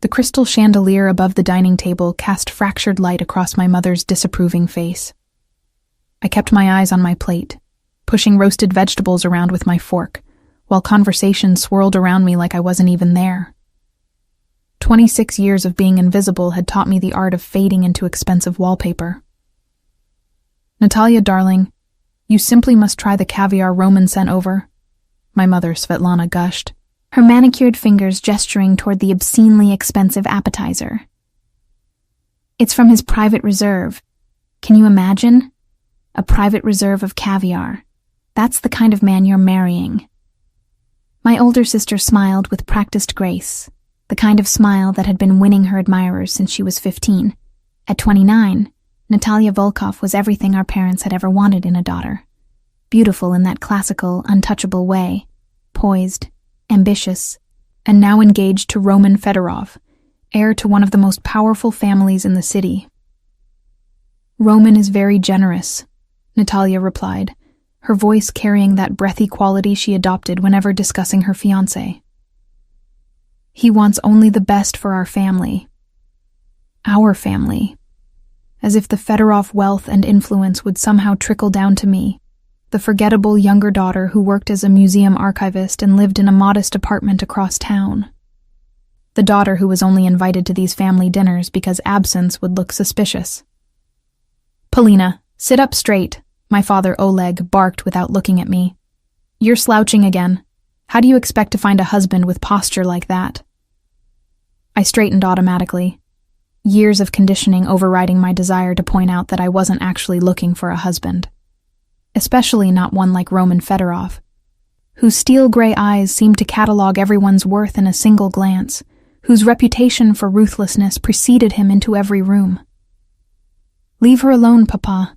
The crystal chandelier above the dining table cast fractured light across my mother's disapproving face. I kept my eyes on my plate, pushing roasted vegetables around with my fork, while conversation swirled around me like I wasn't even there. 26 years of being invisible had taught me the art of fading into expensive wallpaper. "Natalia, darling, you simply must try the caviar Roman sent over," my mother Svetlana gushed, her manicured fingers gesturing toward the obscenely expensive appetizer. "It's from his private reserve. Can you imagine? A private reserve of caviar. That's the kind of man you're marrying." My older sister smiled with practiced grace, the kind of smile that had been winning her admirers since she was 15. At 29, Natalia Volkov was everything our parents had ever wanted in a daughter. Beautiful in that classical, untouchable way, poised, ambitious, and now engaged to Roman Fedorov, heir to one of the most powerful families in the city. "Roman is very generous," Natalia replied, her voice carrying that breathy quality she adopted whenever discussing her fiancé. "He wants only the best for our family. Our family. As if the Fedorov wealth and influence would somehow trickle down to me, the forgettable younger daughter who worked as a museum archivist and lived in a modest apartment across town. The daughter who was only invited to these family dinners because absence would look suspicious. "Polina, sit up straight," my father Oleg barked without looking at me. "You're slouching again. How do you expect to find a husband with posture like that?" I straightened automatically, years of conditioning overriding my desire to point out that I wasn't actually looking for a husband. Especially not one like Roman Fedorov, whose steel-gray eyes seemed to catalog everyone's worth in a single glance, whose reputation for ruthlessness preceded him into every room. "Leave her alone, Papa,"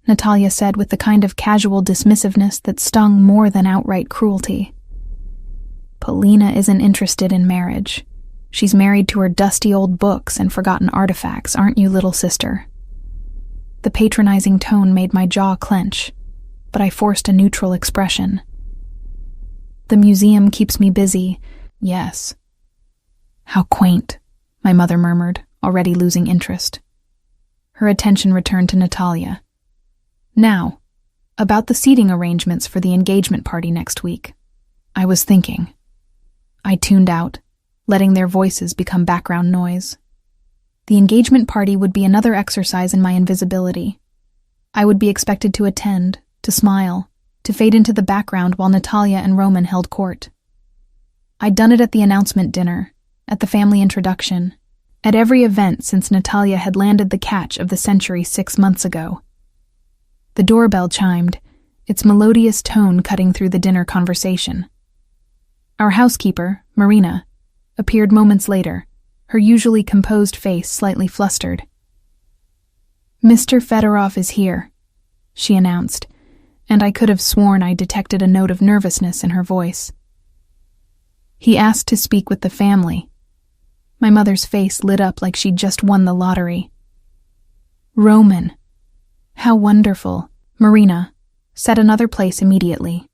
Natalia said with the kind of casual dismissiveness that stung more than outright cruelty. "Polina isn't interested in marriage. She's married to her dusty old books and forgotten artifacts, aren't you, little sister?" The patronizing tone made my jaw clench, but I forced a neutral expression. "The museum keeps me busy, yes." "How quaint," my mother murmured, already losing interest. Her attention returned to Natalia. "Now, about the seating arrangements for the engagement party next week. I was thinking." I tuned out, letting their voices become background noise. The engagement party would be another exercise in my invisibility. I would be expected to attend, to smile, to fade into the background while Natalia and Roman held court. I'd done it at the announcement dinner, at the family introduction, at every event since Natalia had landed the catch of the century 6 months ago. The doorbell chimed, its melodious tone cutting through the dinner conversation. Our housekeeper, Marina, appeared moments later, her usually composed face slightly flustered. "Mr. Fedorov is here," she announced, and I could have sworn I detected a note of nervousness in her voice. "He asked to speak with the family." My mother's face lit up like she'd just won the lottery. "Roman. How wonderful." Marina set another place immediately.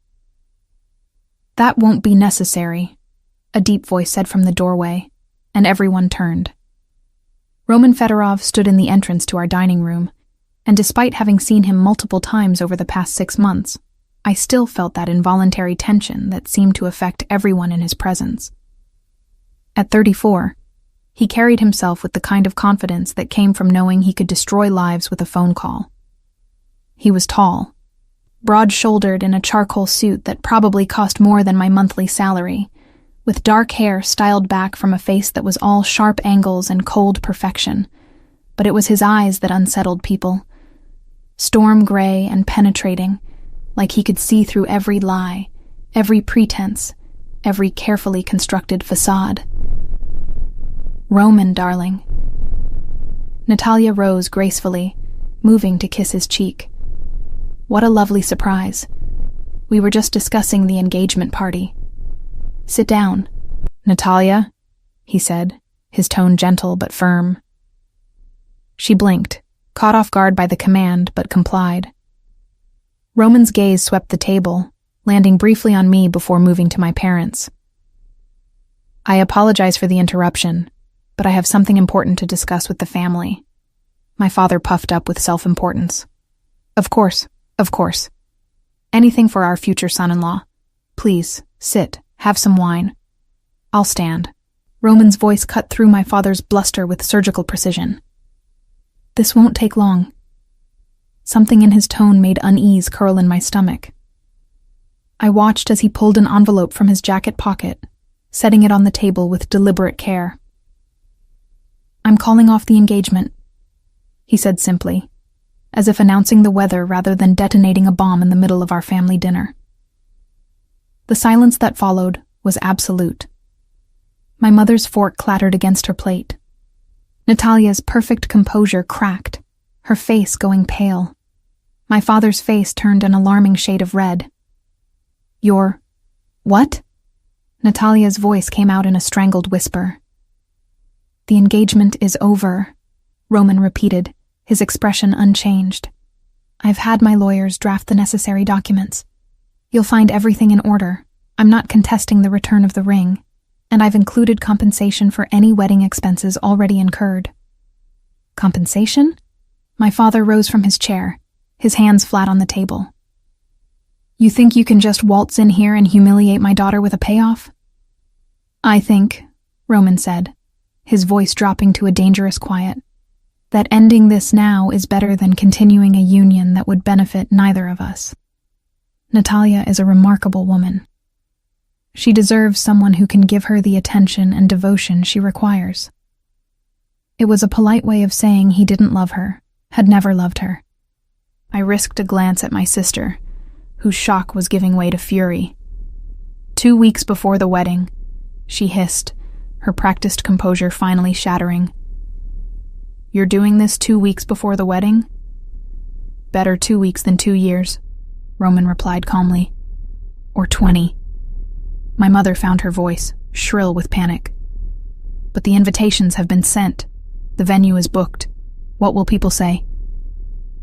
"That won't be necessary," a deep voice said from the doorway, and everyone turned. Roman Fedorov stood in the entrance to our dining room, and despite having seen him multiple times over the past 6 months, I still felt that involuntary tension that seemed to affect everyone in his presence. At 34, he carried himself with the kind of confidence that came from knowing he could destroy lives with a phone call. He was tall, broad-shouldered in a charcoal suit that probably cost more than my monthly salary, with dark hair styled back from a face that was all sharp angles and cold perfection. But it was his eyes that unsettled people. Storm gray and penetrating, like he could see through every lie, every pretense, every carefully constructed facade. "Roman, darling." Natalia rose gracefully, moving to kiss his cheek. What a lovely surprise. We were just discussing the engagement party. "Sit down." "Natalia," he said, his tone gentle but firm. She blinked, caught off guard by the command, but complied. Roman's gaze swept the table, landing briefly on me before moving to my parents. "I apologize for the interruption," but I have something important to discuss with the family. My father puffed up with self-importance. Of course. Anything for our future son-in-law. Please, sit, have some wine. I'll stand. Roman's voice cut through my father's bluster with surgical precision. This won't take long. Something in his tone made unease curl in my stomach. I watched as he pulled an envelope from his jacket pocket, setting it on the table with deliberate care. I'm calling off the engagement, he said simply, as if announcing the weather rather than detonating a bomb in the middle of our family dinner. The silence that followed was absolute. My mother's fork clattered against her plate. Natalia's perfect composure cracked, her face going pale. My father's face turned an alarming shade of red. You're... what? Natalia's voice came out in a strangled whisper. The engagement is over, Roman repeated, his expression unchanged. I've had my lawyers draft the necessary documents. You'll find everything in order. I'm not contesting the return of the ring, and I've included compensation for any wedding expenses already incurred. Compensation? My father rose from his chair, his hands flat on the table. You think you can just waltz in here and humiliate my daughter with a payoff? I think, Roman said, his voice dropping to a dangerous quiet, that ending this now is better than continuing a union that would benefit neither of us. Natalia is a remarkable woman. She deserves someone who can give her the attention and devotion she requires. It was a polite way of saying he didn't love her, had never loved her. I risked a glance at my sister, whose shock was giving way to fury. 2 weeks before the wedding, she hissed, her practiced composure finally shattering. You're doing this 2 weeks before the wedding? Better 2 weeks than 2 years, Roman replied calmly. Or 20. My mother found her voice, shrill with panic. But the invitations have been sent. The venue is booked. What will people say?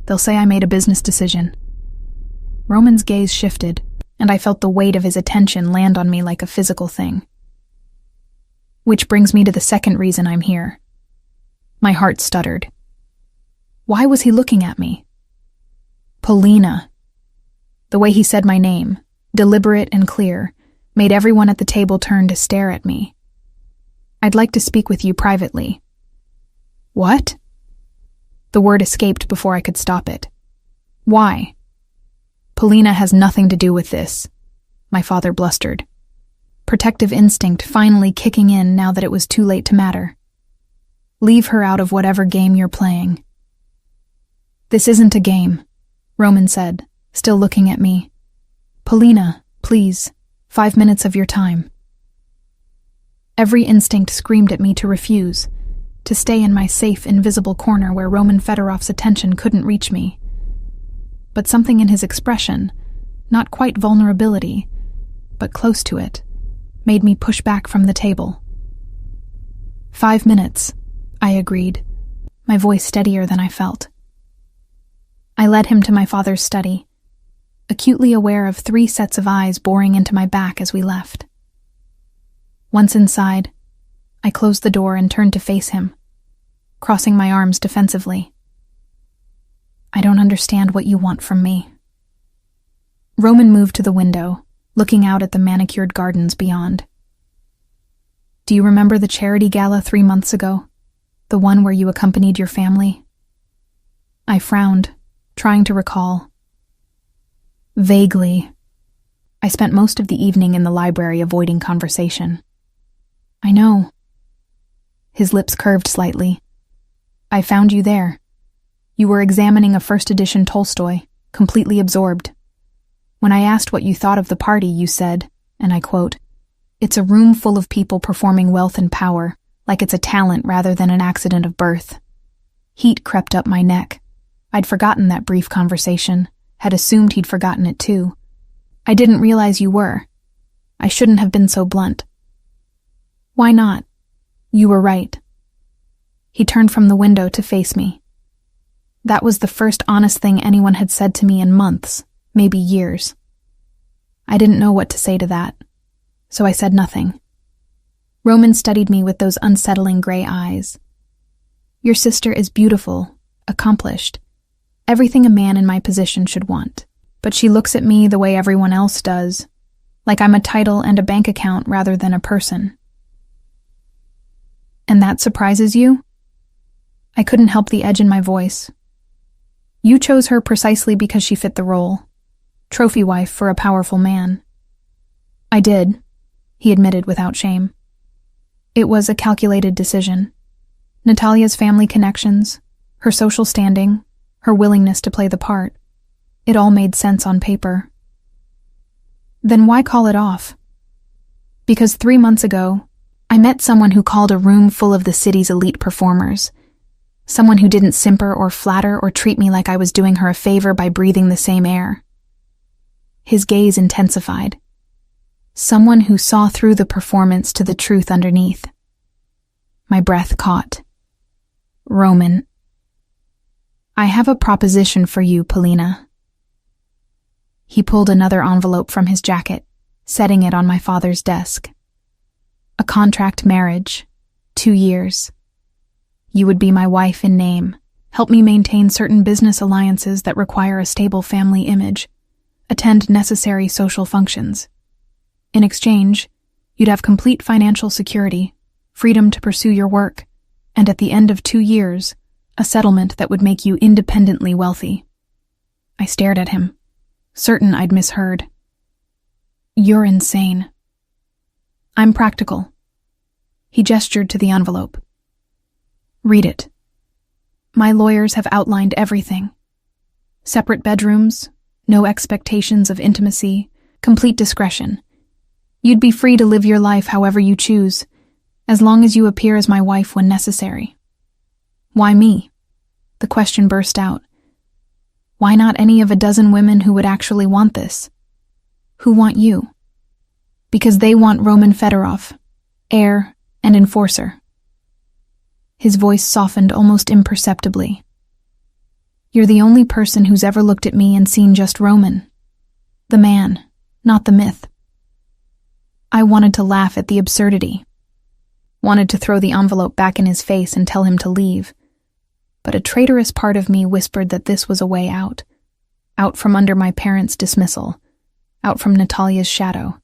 They'll say I made a business decision. Roman's gaze shifted, and I felt the weight of his attention land on me like a physical thing. Which brings me to the second reason I'm here. My heart stuttered. Why was he looking at me? Polina. The way he said my name, deliberate and clear, made everyone at the table turn to stare at me. I'd like to speak with you privately. What? The word escaped before I could stop it. Why? Polina has nothing to do with this, my father blustered. Protective instinct finally kicking in now that it was too late to matter. Leave her out of whatever game you're playing. This isn't a game, Roman said, still looking at me. Polina, please, 5 minutes of your time. Every instinct screamed at me to refuse, to stay in my safe, invisible corner where Roman Fedorov's attention couldn't reach me. But something in his expression, not quite vulnerability, but close to it, made me push back from the table. 5 minutes, I agreed, my voice steadier than I felt. I led him to my father's study, acutely aware of 3 sets of eyes boring into my back as we left. Once inside, I closed the door and turned to face him, crossing my arms defensively. I don't understand what you want from me. Roman moved to the window, looking out at the manicured gardens beyond. Do you remember the charity gala 3 months ago? The one where you accompanied your family? I frowned, trying to recall. Vaguely. I spent most of the evening in the library avoiding conversation. I know. His lips curved slightly. I found you there. You were examining a first edition Tolstoy, completely absorbed. When I asked what you thought of the party, you said, and I quote, "It's a room full of people performing wealth and power, like it's a talent rather than an accident of birth." Heat crept up my neck. I'd forgotten that brief conversation, had assumed he'd forgotten it too. I didn't realize you were. I shouldn't have been so blunt. Why not? You were right. He turned from the window to face me. That was the first honest thing anyone had said to me in months, maybe years. I didn't know what to say to that, so I said nothing. Roman studied me with those unsettling gray eyes. Your sister is beautiful, accomplished, everything a man in my position should want. But she looks at me the way everyone else does, like I'm a title and a bank account rather than a person. And that surprises you? I couldn't help the edge in my voice. You chose her precisely because she fit the role. Trophy wife for a powerful man. I did, he admitted without shame. It was a calculated decision. Natalia's family connections, her social standing, her willingness to play the part. It all made sense on paper. Then why call it off? Because 3 months ago, I met someone who called a room full of the city's elite performers. Someone who didn't simper or flatter or treat me like I was doing her a favor by breathing the same air. His gaze intensified. Someone who saw through the performance to the truth underneath. My breath caught. Roman. I have a proposition for you, Polina. He pulled another envelope from his jacket, setting it on my father's desk. A contract marriage, 2 years. You would be my wife in name, help me maintain certain business alliances that require a stable family image, attend necessary social functions. In exchange, you'd have complete financial security, freedom to pursue your work, and at the end of 2 years, a settlement that would make you independently wealthy. I stared at him, certain I'd misheard. You're insane. I'm practical. He gestured to the envelope. Read it. My lawyers have outlined everything. Separate bedrooms, no expectations of intimacy, complete discretion. You'd be free to live your life however you choose, as long as you appear as my wife when necessary. Why me? The question burst out. Why not any of a dozen women who would actually want this? Who want you? Because they want Roman Fedorov, heir and enforcer. His voice softened almost imperceptibly. You're the only person who's ever looked at me and seen just Roman. The man, not the myth. I wanted to laugh at the absurdity. Wanted to throw the envelope back in his face and tell him to leave. But a traitorous part of me whispered that this was a way out. Out from under my parents' dismissal. Out from Natalia's shadow.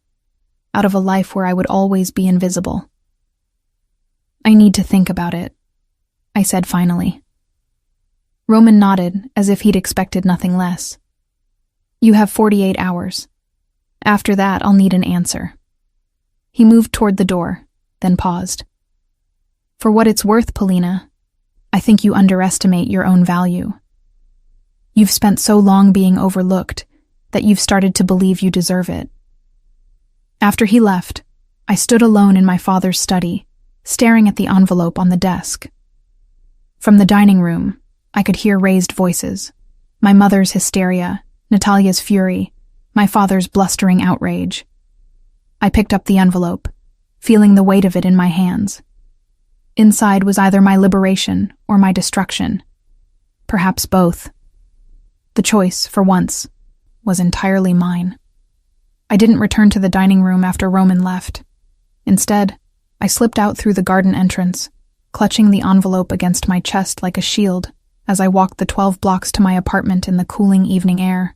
Out of a life where I would always be invisible. I need to think about it, I said finally. Roman nodded, as if he'd expected nothing less. You have 48 hours. After that, I'll need an answer. He moved toward the door, then paused. For what it's worth, Polina, I think you underestimate your own value. You've spent so long being overlooked that you've started to believe you deserve it. After he left, I stood alone in my father's study, staring at the envelope on the desk. From the dining room, I could hear raised voices, my mother's hysteria, Natalia's fury, my father's blustering outrage. I picked up the envelope, feeling the weight of it in my hands. Inside was either my liberation or my destruction. Perhaps both. The choice, for once, was entirely mine. I didn't return to the dining room after Roman left. Instead, I slipped out through the garden entrance, clutching the envelope against my chest like a shield as I walked the 12 blocks to my apartment in the cooling evening air.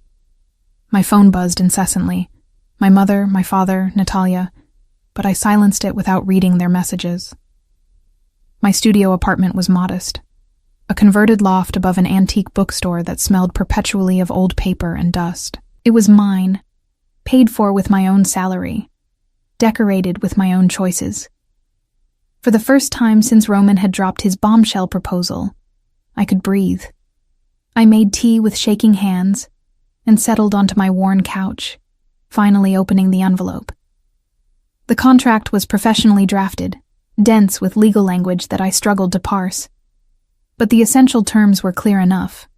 My phone buzzed incessantly. My mother, my father, Natalia, but I silenced it without reading their messages. My studio apartment was modest, a converted loft above an antique bookstore that smelled perpetually of old paper and dust. It was mine, paid for with my own salary, decorated with my own choices. For the first time since Roman had dropped his bombshell proposal, I could breathe. I made tea with shaking hands and settled onto my worn couch, finally opening the envelope. The contract was professionally drafted, dense with legal language that I struggled to parse. But the essential terms were clear enough.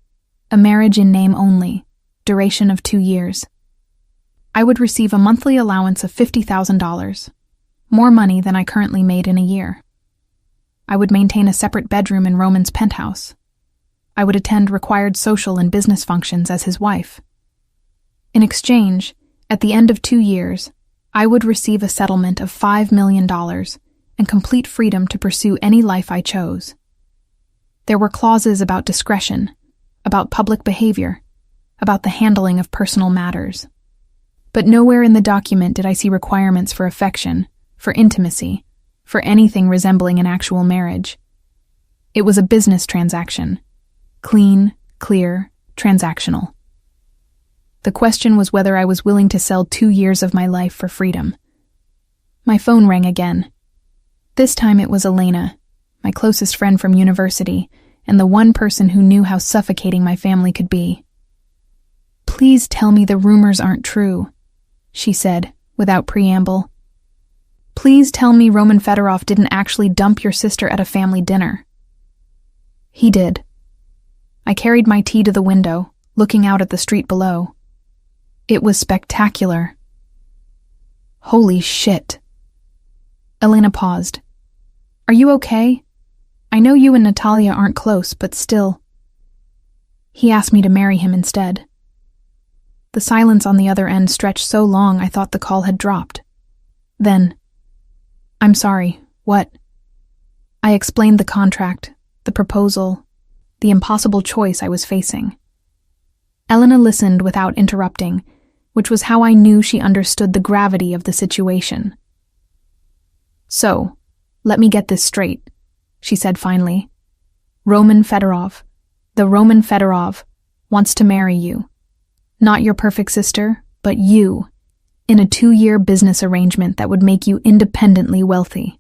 A marriage in name only, duration of 2 years. I would receive a monthly allowance of $50,000, more money than I currently made in a year. I would maintain a separate bedroom in Roman's penthouse. I would attend required social and business functions as his wife. In exchange, at the end of 2 years, I would receive a settlement of $5 million and complete freedom to pursue any life I chose. There were clauses about discretion, about public behavior, about the handling of personal matters. But nowhere in the document did I see requirements for affection, for intimacy, for anything resembling an actual marriage. It was a business transaction. Clean, clear, transactional. The question was whether I was willing to sell 2 years of my life for freedom. My phone rang again. This time it was Elena, my closest friend from university, and the one person who knew how suffocating my family could be. "Please tell me the rumors aren't true," she said, without preamble. "Please tell me Roman Fedorov didn't actually dump your sister at a family dinner." He did. I carried my tea to the window, looking out at the street below. It was spectacular. Holy shit. Elena paused. "Are you okay? I know you and Natalia aren't close, but still." He asked me to marry him instead. The silence on the other end stretched so long I thought the call had dropped. Then, "I'm sorry, what?" I explained the contract, the proposal, the impossible choice I was facing. Elena listened without interrupting, which was how I knew she understood the gravity of the situation. "So, let me get this straight," she said finally. "Roman Fedorov, the Roman Fedorov, wants to marry you. Not your perfect sister, but you, in a 2-year business arrangement that would make you independently wealthy.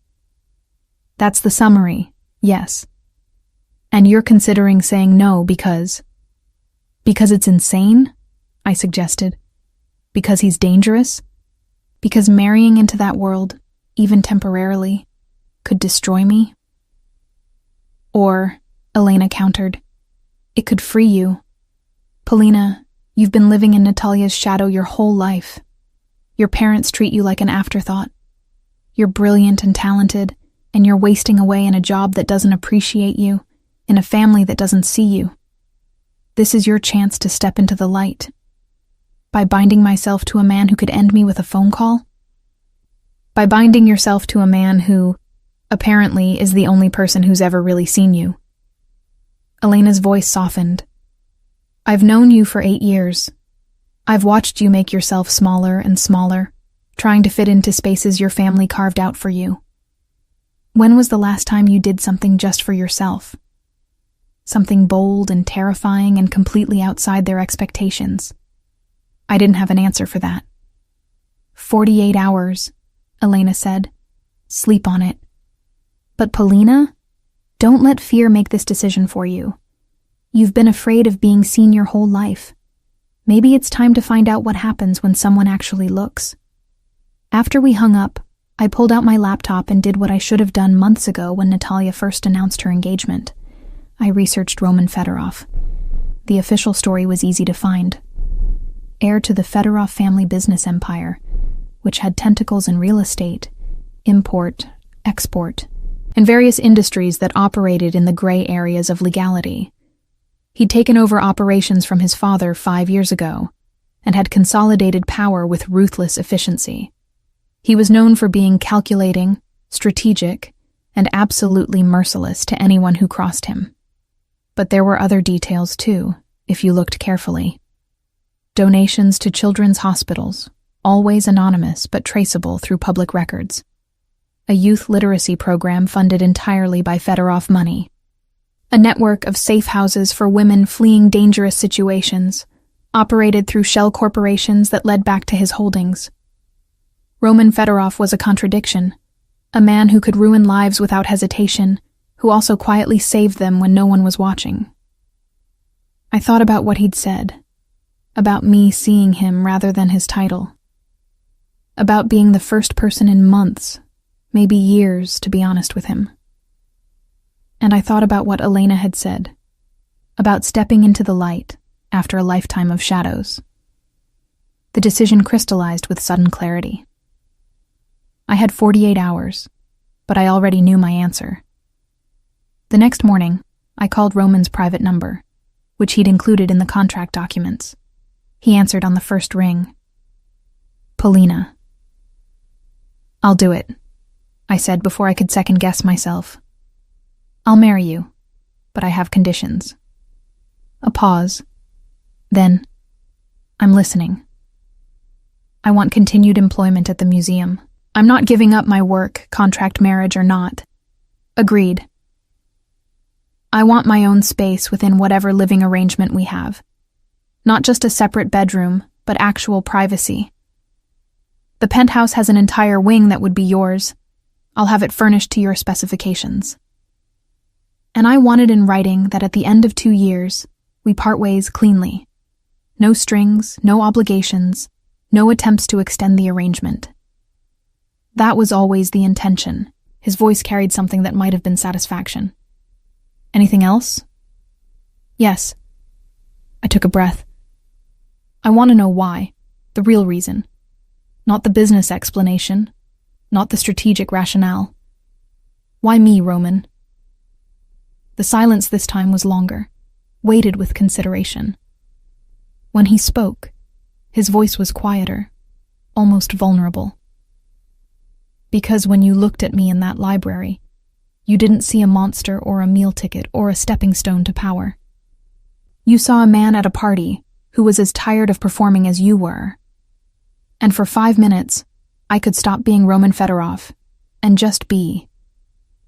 That's the summary, yes. And you're considering saying no because it's insane?" I suggested. "Because he's dangerous? Because marrying into that world, even temporarily, could destroy me?" "Or," Elena countered, "it could free you. Polina, you've been living in Natalia's shadow your whole life. Your parents treat you like an afterthought. You're brilliant and talented, and you're wasting away in a job that doesn't appreciate you, in a family that doesn't see you. This is your chance to step into the light. By binding myself to a man who could end me with a phone call? By binding yourself to a man who, apparently, is the only person who's ever really seen you." Elena's voice softened. "I've known you for 8 years. I've watched you make yourself smaller and smaller, trying to fit into spaces your family carved out for you. When was the last time you did something just for yourself? Something bold and terrifying and completely outside their expectations?" I didn't have an answer for that. 48 hours, Elena said. "Sleep on it. But Polina, don't let fear make this decision for you. You've been afraid of being seen your whole life. Maybe it's time to find out what happens when someone actually looks." After we hung up, I pulled out my laptop and did what I should have done months ago when Natalia first announced her engagement. I researched Roman Fedorov. The official story was easy to find. Heir to the Fedorov family business empire, which had tentacles in real estate, import, export, and various industries that operated in the gray areas of legality. He'd taken over operations from his father 5 years ago and had consolidated power with ruthless efficiency. He was known for being calculating, strategic, and absolutely merciless to anyone who crossed him. But there were other details too, if you looked carefully. Donations to children's hospitals, always anonymous but traceable through public records. A youth literacy program funded entirely by Fedorov money. A network of safe houses for women fleeing dangerous situations, operated through shell corporations that led back to his holdings. Roman Fedorov was a contradiction, a man who could ruin lives without hesitation, who also quietly saved them when no one was watching. I thought about what he'd said, about me seeing him rather than his title, about being the first person in months, maybe years, to be honest with him. And I thought about what Elena had said, about stepping into the light after a lifetime of shadows. The decision crystallized with sudden clarity. I had 48 hours, but I already knew my answer. The next morning, I called Roman's private number, which he'd included in the contract documents. He answered on the first ring. "Polina." "I'll do it," I said before I could second-guess myself. I'll marry you, but I have conditions. A pause. Then, I'm listening. I want continued employment at the museum. I'm not giving up my work, contract marriage or not. Agreed. I want my own space within whatever living arrangement we have. Not just a separate bedroom, but actual privacy. The penthouse has an entire wing that would be yours. I'll have it furnished to your specifications. And I wanted in writing that at the end of 2 years, we part ways cleanly. No strings, no obligations, no attempts to extend the arrangement. That was always the intention. His voice carried something that might have been satisfaction. Anything else? Yes. I took a breath. I want to know why, the real reason. Not the business explanation, not the strategic rationale. Why me, Roman? The silence this time was longer, weighted with consideration. When he spoke, his voice was quieter, almost vulnerable. Because when you looked at me in that library, you didn't see a monster or a meal ticket or a stepping stone to power. You saw a man at a party who was as tired of performing as you were. And for 5 minutes, I could stop being Roman Fedorov and just be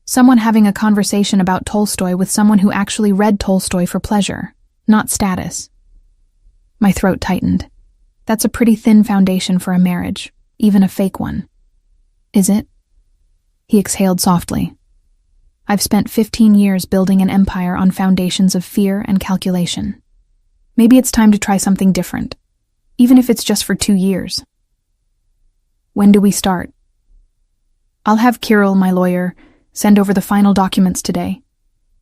someone having a conversation about Tolstoy with someone who actually read Tolstoy for pleasure, not status. My throat tightened. That's a pretty thin foundation for a marriage, even a fake one. Is it? He exhaled softly. I've spent 15 years building an empire on foundations of fear and calculation. Maybe it's time to try something different, even if it's just for 2 years. When do we start? I'll have Kirill, my lawyer, send over the final documents today.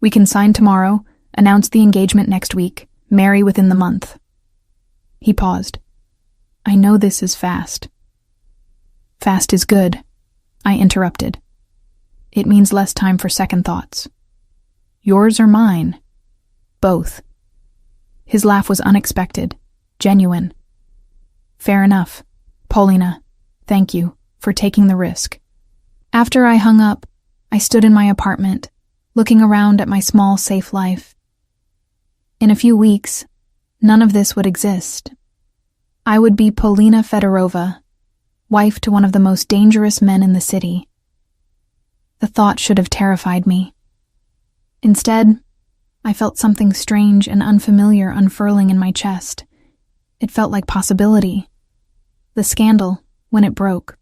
We can sign tomorrow, announce the engagement next week, marry within the month. He paused. I know this is fast. Fast is good, I interrupted. It means less time for second thoughts. Yours or mine? Both. His laugh was unexpected, genuine. Fair enough. Paulina, thank you for taking the risk. After I hung up, I stood in my apartment, looking around at my small, safe life. In a few weeks, none of this would exist. I would be Polina Fedorova, wife to one of the most dangerous men in the city. The thought should have terrified me. Instead, I felt something strange and unfamiliar unfurling in my chest. It felt like possibility. The scandal, when it broke,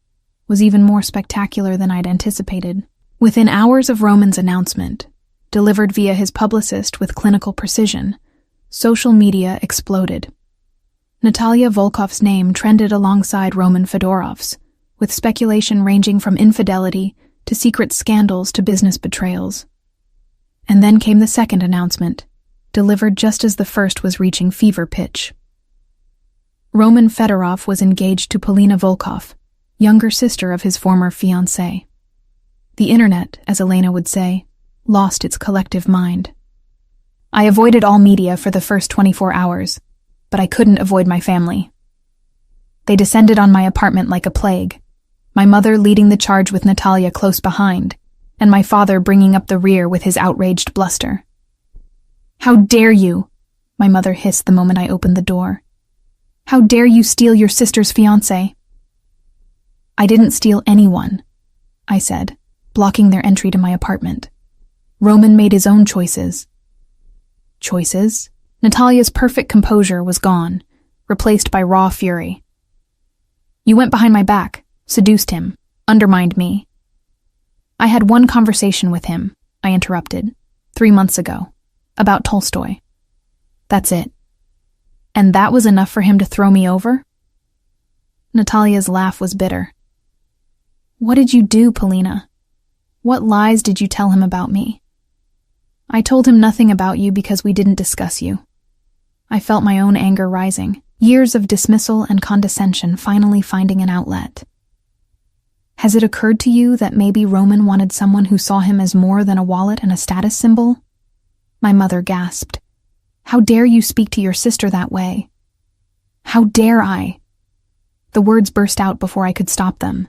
was even more spectacular than I'd anticipated. Within hours of Roman's announcement, delivered via his publicist with clinical precision, social media exploded. Natalia Volkov's name trended alongside Roman Fedorov's, with speculation ranging from infidelity to secret scandals to business betrayals. And then came the second announcement, delivered just as the first was reaching fever pitch. Roman Fedorov was engaged to Polina Volkov, younger sister of his former fiancé. The internet, as Elena would say, lost its collective mind. I avoided all media for the first 24 hours, but I couldn't avoid my family. They descended on my apartment like a plague, my mother leading the charge with Natalia close behind, and my father bringing up the rear with his outraged bluster. How dare you? My mother hissed the moment I opened the door. How dare you steal your sister's fiancé? I didn't steal anyone, I said, blocking their entry to my apartment. Roman made his own choices. Choices? Natalia's perfect composure was gone, replaced by raw fury. You went behind my back, seduced him, undermined me. I had one conversation with him, I interrupted, 3 months ago, about Tolstoy. That's it. And that was enough for him to throw me over? Natalia's laugh was bitter. What did you do, Polina? What lies did you tell him about me? I told him nothing about you because we didn't discuss you. I felt my own anger rising, years of dismissal and condescension finally finding an outlet. Has it occurred to you that maybe Roman wanted someone who saw him as more than a wallet and a status symbol? My mother gasped. How dare you speak to your sister that way? How dare I? The words burst out before I could stop them.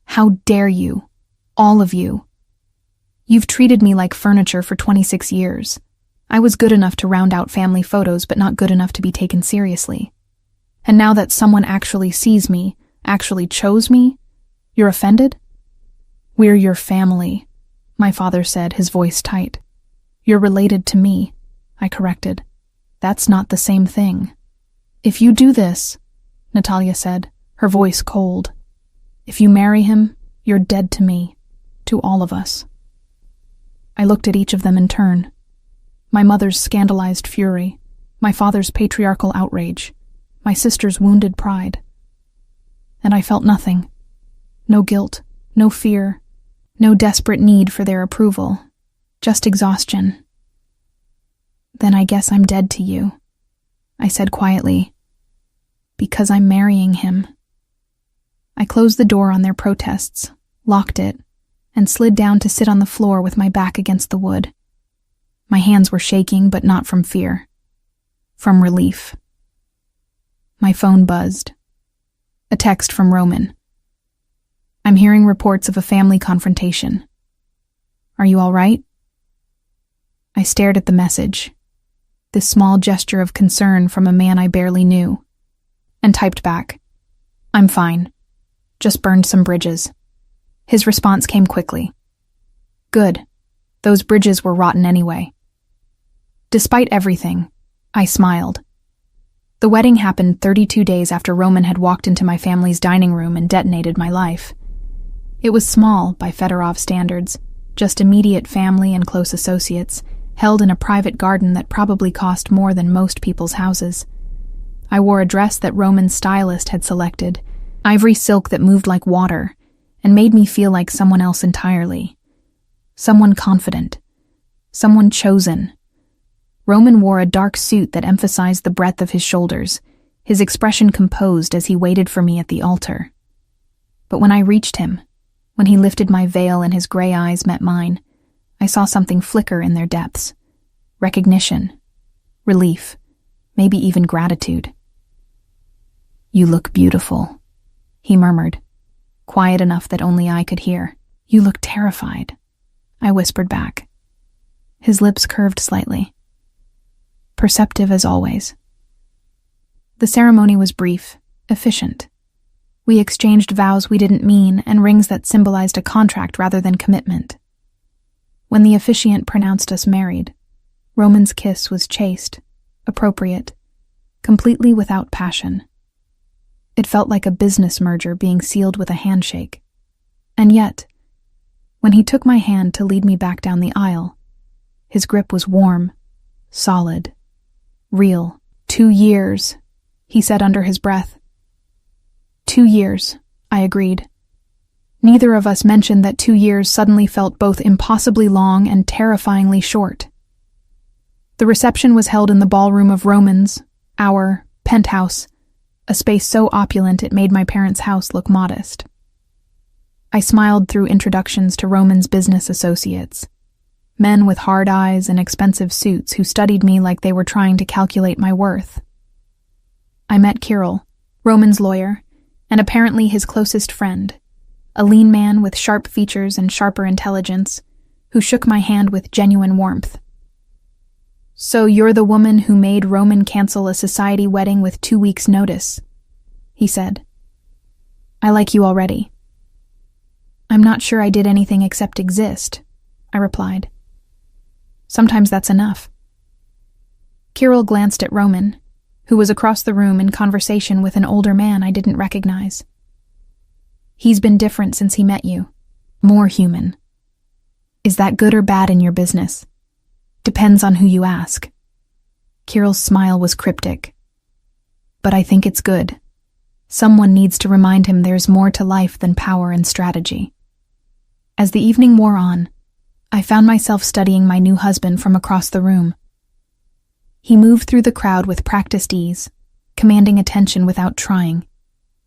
How dare you? All of you. You've treated me like furniture for 26 years. I was good enough to round out family photos, but not good enough to be taken seriously. And now that someone actually sees me, actually chose me, you're offended? We're your family, my father said, his voice tight. You're related to me, I corrected. That's not the same thing. If you do this, Natalia said, her voice cold, if you marry him, you're dead to me, to all of us. I looked at each of them in turn. My mother's scandalized fury, my father's patriarchal outrage, my sister's wounded pride. And I felt nothing. No guilt, no fear, no desperate need for their approval, just exhaustion. Then I guess I'm dead to you, I said quietly, because I'm marrying him. I closed the door on their protests, locked it, and slid down to sit on the floor with my back against the wood. My hands were shaking, but not from fear. From relief. My phone buzzed. A text from Roman. I'm hearing reports of a family confrontation. Are you all right? I stared at the message, this small gesture of concern from a man I barely knew, and typed back, I'm fine. Just burned some bridges. His response came quickly. Good. Those bridges were rotten anyway. Despite everything, I smiled. The wedding happened 32 days after Roman had walked into my family's dining room and detonated my life. It was small by Fedorov standards, just immediate family and close associates, held in a private garden that probably cost more than most people's houses. I wore a dress that Roman's stylist had selected, ivory silk that moved like water, and made me feel like someone else entirely. Someone confident. Someone chosen. Roman wore a dark suit that emphasized the breadth of his shoulders, his expression composed as he waited for me at the altar. But when I reached him, when he lifted my veil and his gray eyes met mine, I saw something flicker in their depths. Recognition. Relief. Maybe even gratitude. You look beautiful, he murmured, quiet enough that only I could hear. You look terrified, I whispered back. His lips curved slightly. Perceptive as always. The ceremony was brief, efficient. We exchanged vows we didn't mean and rings that symbolized a contract rather than commitment. When the officiant pronounced us married, Roman's kiss was chaste, appropriate, completely without passion. It felt like a business merger being sealed with a handshake. And yet, when he took my hand to lead me back down the aisle, his grip was warm, solid, real. 2 years, he said under his breath. 2 years, I agreed. Neither of us mentioned that 2 years suddenly felt both impossibly long and terrifyingly short. The reception was held in the ballroom of Roman's, our penthouse, a space so opulent it made my parents' house look modest. I smiled through introductions to Roman's business associates, men with hard eyes and expensive suits who studied me like they were trying to calculate my worth. I met Kirill, Roman's lawyer, and apparently his closest friend, a lean man with sharp features and sharper intelligence, who shook my hand with genuine warmth. So you're the woman who made Roman cancel a society wedding with 2 weeks' notice, he said. I like you already. I'm not sure I did anything except exist, I replied. Sometimes that's enough. Kirill glanced at Roman, who was across the room in conversation with an older man I didn't recognize. He's been different since he met you. More human. Is that good or bad in your business? Depends on who you ask. Kirill's smile was cryptic. But I think it's good. Someone needs to remind him there's more to life than power and strategy. As the evening wore on, I found myself studying my new husband from across the room. He moved through the crowd with practiced ease, commanding attention without trying,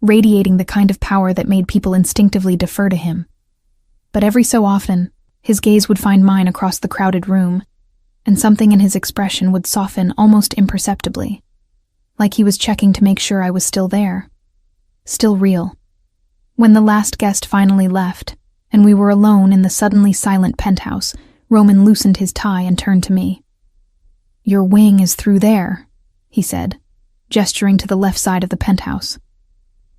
radiating the kind of power that made people instinctively defer to him. But every so often, his gaze would find mine across the crowded room, and something in his expression would soften almost imperceptibly, like he was checking to make sure I was still there, still real. When the last guest finally left, and we were alone in the suddenly silent penthouse. Roman loosened his tie and turned to me. "Your wing is through there," he said, gesturing to the left side of the penthouse.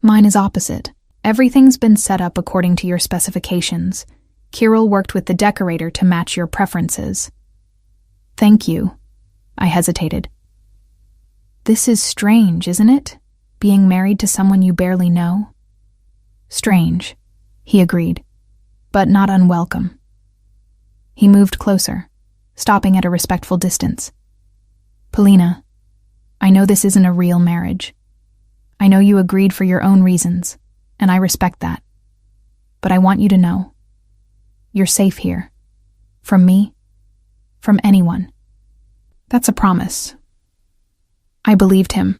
"Mine is opposite. Everything's been set up according to your specifications. Kirill worked with the decorator to match your preferences." "Thank you." I hesitated. "This is strange, isn't it? Being married to someone you barely know?" "Strange," he agreed, "but not unwelcome." He moved closer, stopping at a respectful distance. "Polina, I know this isn't a real marriage. I know you agreed for your own reasons, and I respect that. But I want you to know, you're safe here. From me, from anyone. That's a promise." I believed him.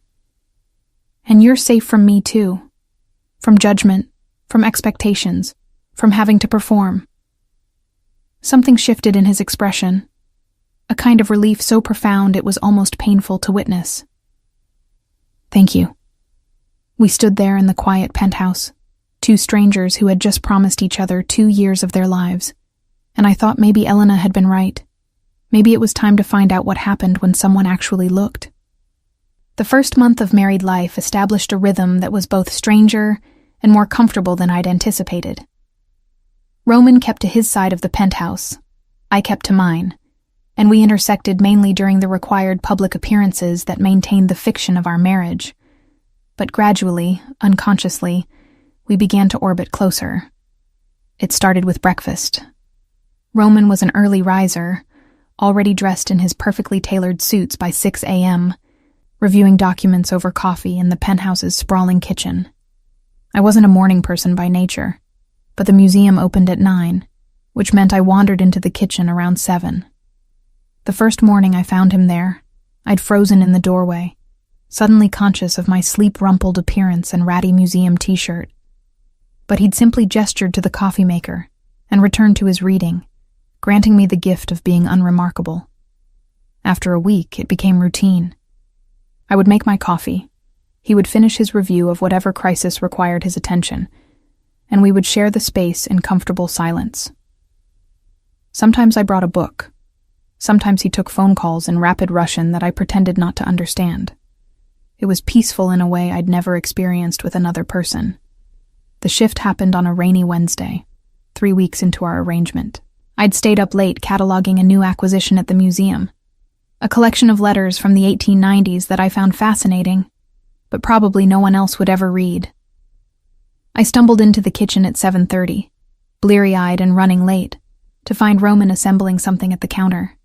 "And you're safe from me too. From judgment, from expectations, from having to perform." Something shifted in his expression, a kind of relief so profound it was almost painful to witness. "Thank you." We stood there in the quiet penthouse, two strangers who had just promised each other 2 years of their lives, and I thought maybe Elena had been right. Maybe it was time to find out what happened when someone actually looked. The first month of married life established a rhythm that was both stranger and more comfortable than I'd anticipated. Roman kept to his side of the penthouse, I kept to mine, and we intersected mainly during the required public appearances that maintained the fiction of our marriage. But gradually, unconsciously, we began to orbit closer. It started with breakfast. Roman was an early riser, already dressed in his perfectly tailored suits by 6 a.m., reviewing documents over coffee in the penthouse's sprawling kitchen. I wasn't a morning person by nature, but the museum opened at 9, which meant I wandered into the kitchen around 7. The first morning I found him there, I'd frozen in the doorway, suddenly conscious of my sleep-rumpled appearance and ratty museum t-shirt. But he'd simply gestured to the coffee maker and returned to his reading, granting me the gift of being unremarkable. After a week, it became routine. I would make my coffee, he would finish his review of whatever crisis required his attention, and we would share the space in comfortable silence. Sometimes I brought a book. Sometimes he took phone calls in rapid Russian that I pretended not to understand. It was peaceful in a way I'd never experienced with another person. The shift happened on a rainy Wednesday, 3 weeks into our arrangement. I'd stayed up late cataloging a new acquisition at the museum, a collection of letters from the 1890s that I found fascinating, but probably no one else would ever read. I stumbled into the kitchen at 7:30, bleary-eyed and running late, to find Roman assembling something at the counter.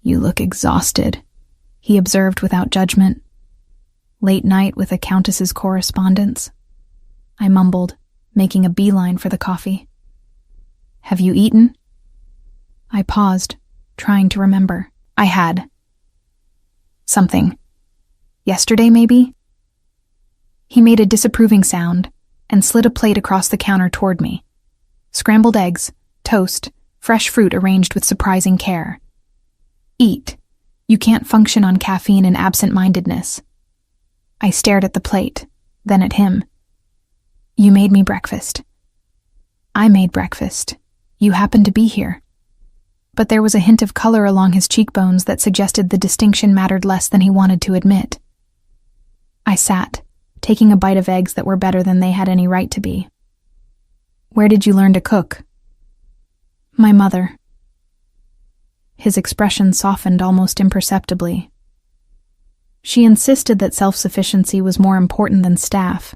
"You look exhausted," he observed without judgment. "Late night with a countess's correspondence?" I mumbled, making a beeline for the coffee. "Have you eaten?" I paused, trying to remember. I had. Something. Yesterday, maybe? He made a disapproving sound and slid a plate across the counter toward me. Scrambled eggs, toast, fresh fruit arranged with surprising care. "Eat. You can't function on caffeine and absent-mindedness." I stared at the plate, then at him. "You made me breakfast." "I made breakfast. You happened to be here." But there was a hint of color along his cheekbones that suggested the distinction mattered less than he wanted to admit. I sat, taking a bite of eggs that were better than they had any right to be. "Where did you learn to cook?" "My mother." His expression softened almost imperceptibly. "She insisted that self-sufficiency was more important than staff,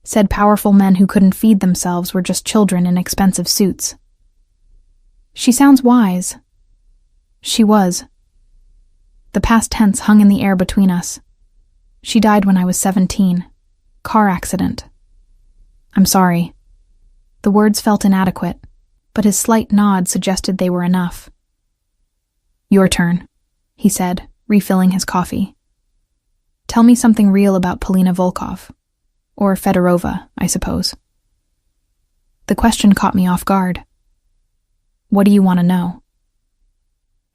said powerful men who couldn't feed themselves were just children in expensive suits." "She sounds wise." She was. The past tense hung in the air between us. She died when I was 17. Car accident. "I'm sorry." The words felt inadequate, but his slight nod suggested they were enough. "Your turn," he said, refilling his coffee. "Tell me something real about Polina Volkov. Or Fedorova, I suppose." The question caught me off guard. "What do you want to know?"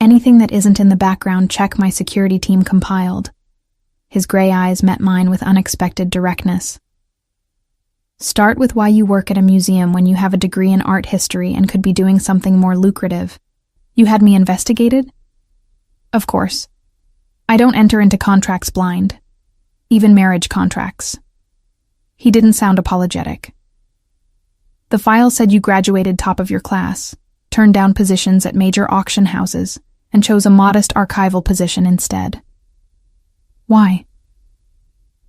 Anything that isn't in the background check my security team compiled. His gray eyes met mine with unexpected directness. Start with why you work at a museum when you have a degree in art history and could be doing something more lucrative. You had me investigated? Of course. I don't enter into contracts blind. Even marriage contracts. He didn't sound apologetic. The file said you graduated top of your class, turned down positions at major auction houses, and chose a modest archival position instead. Why?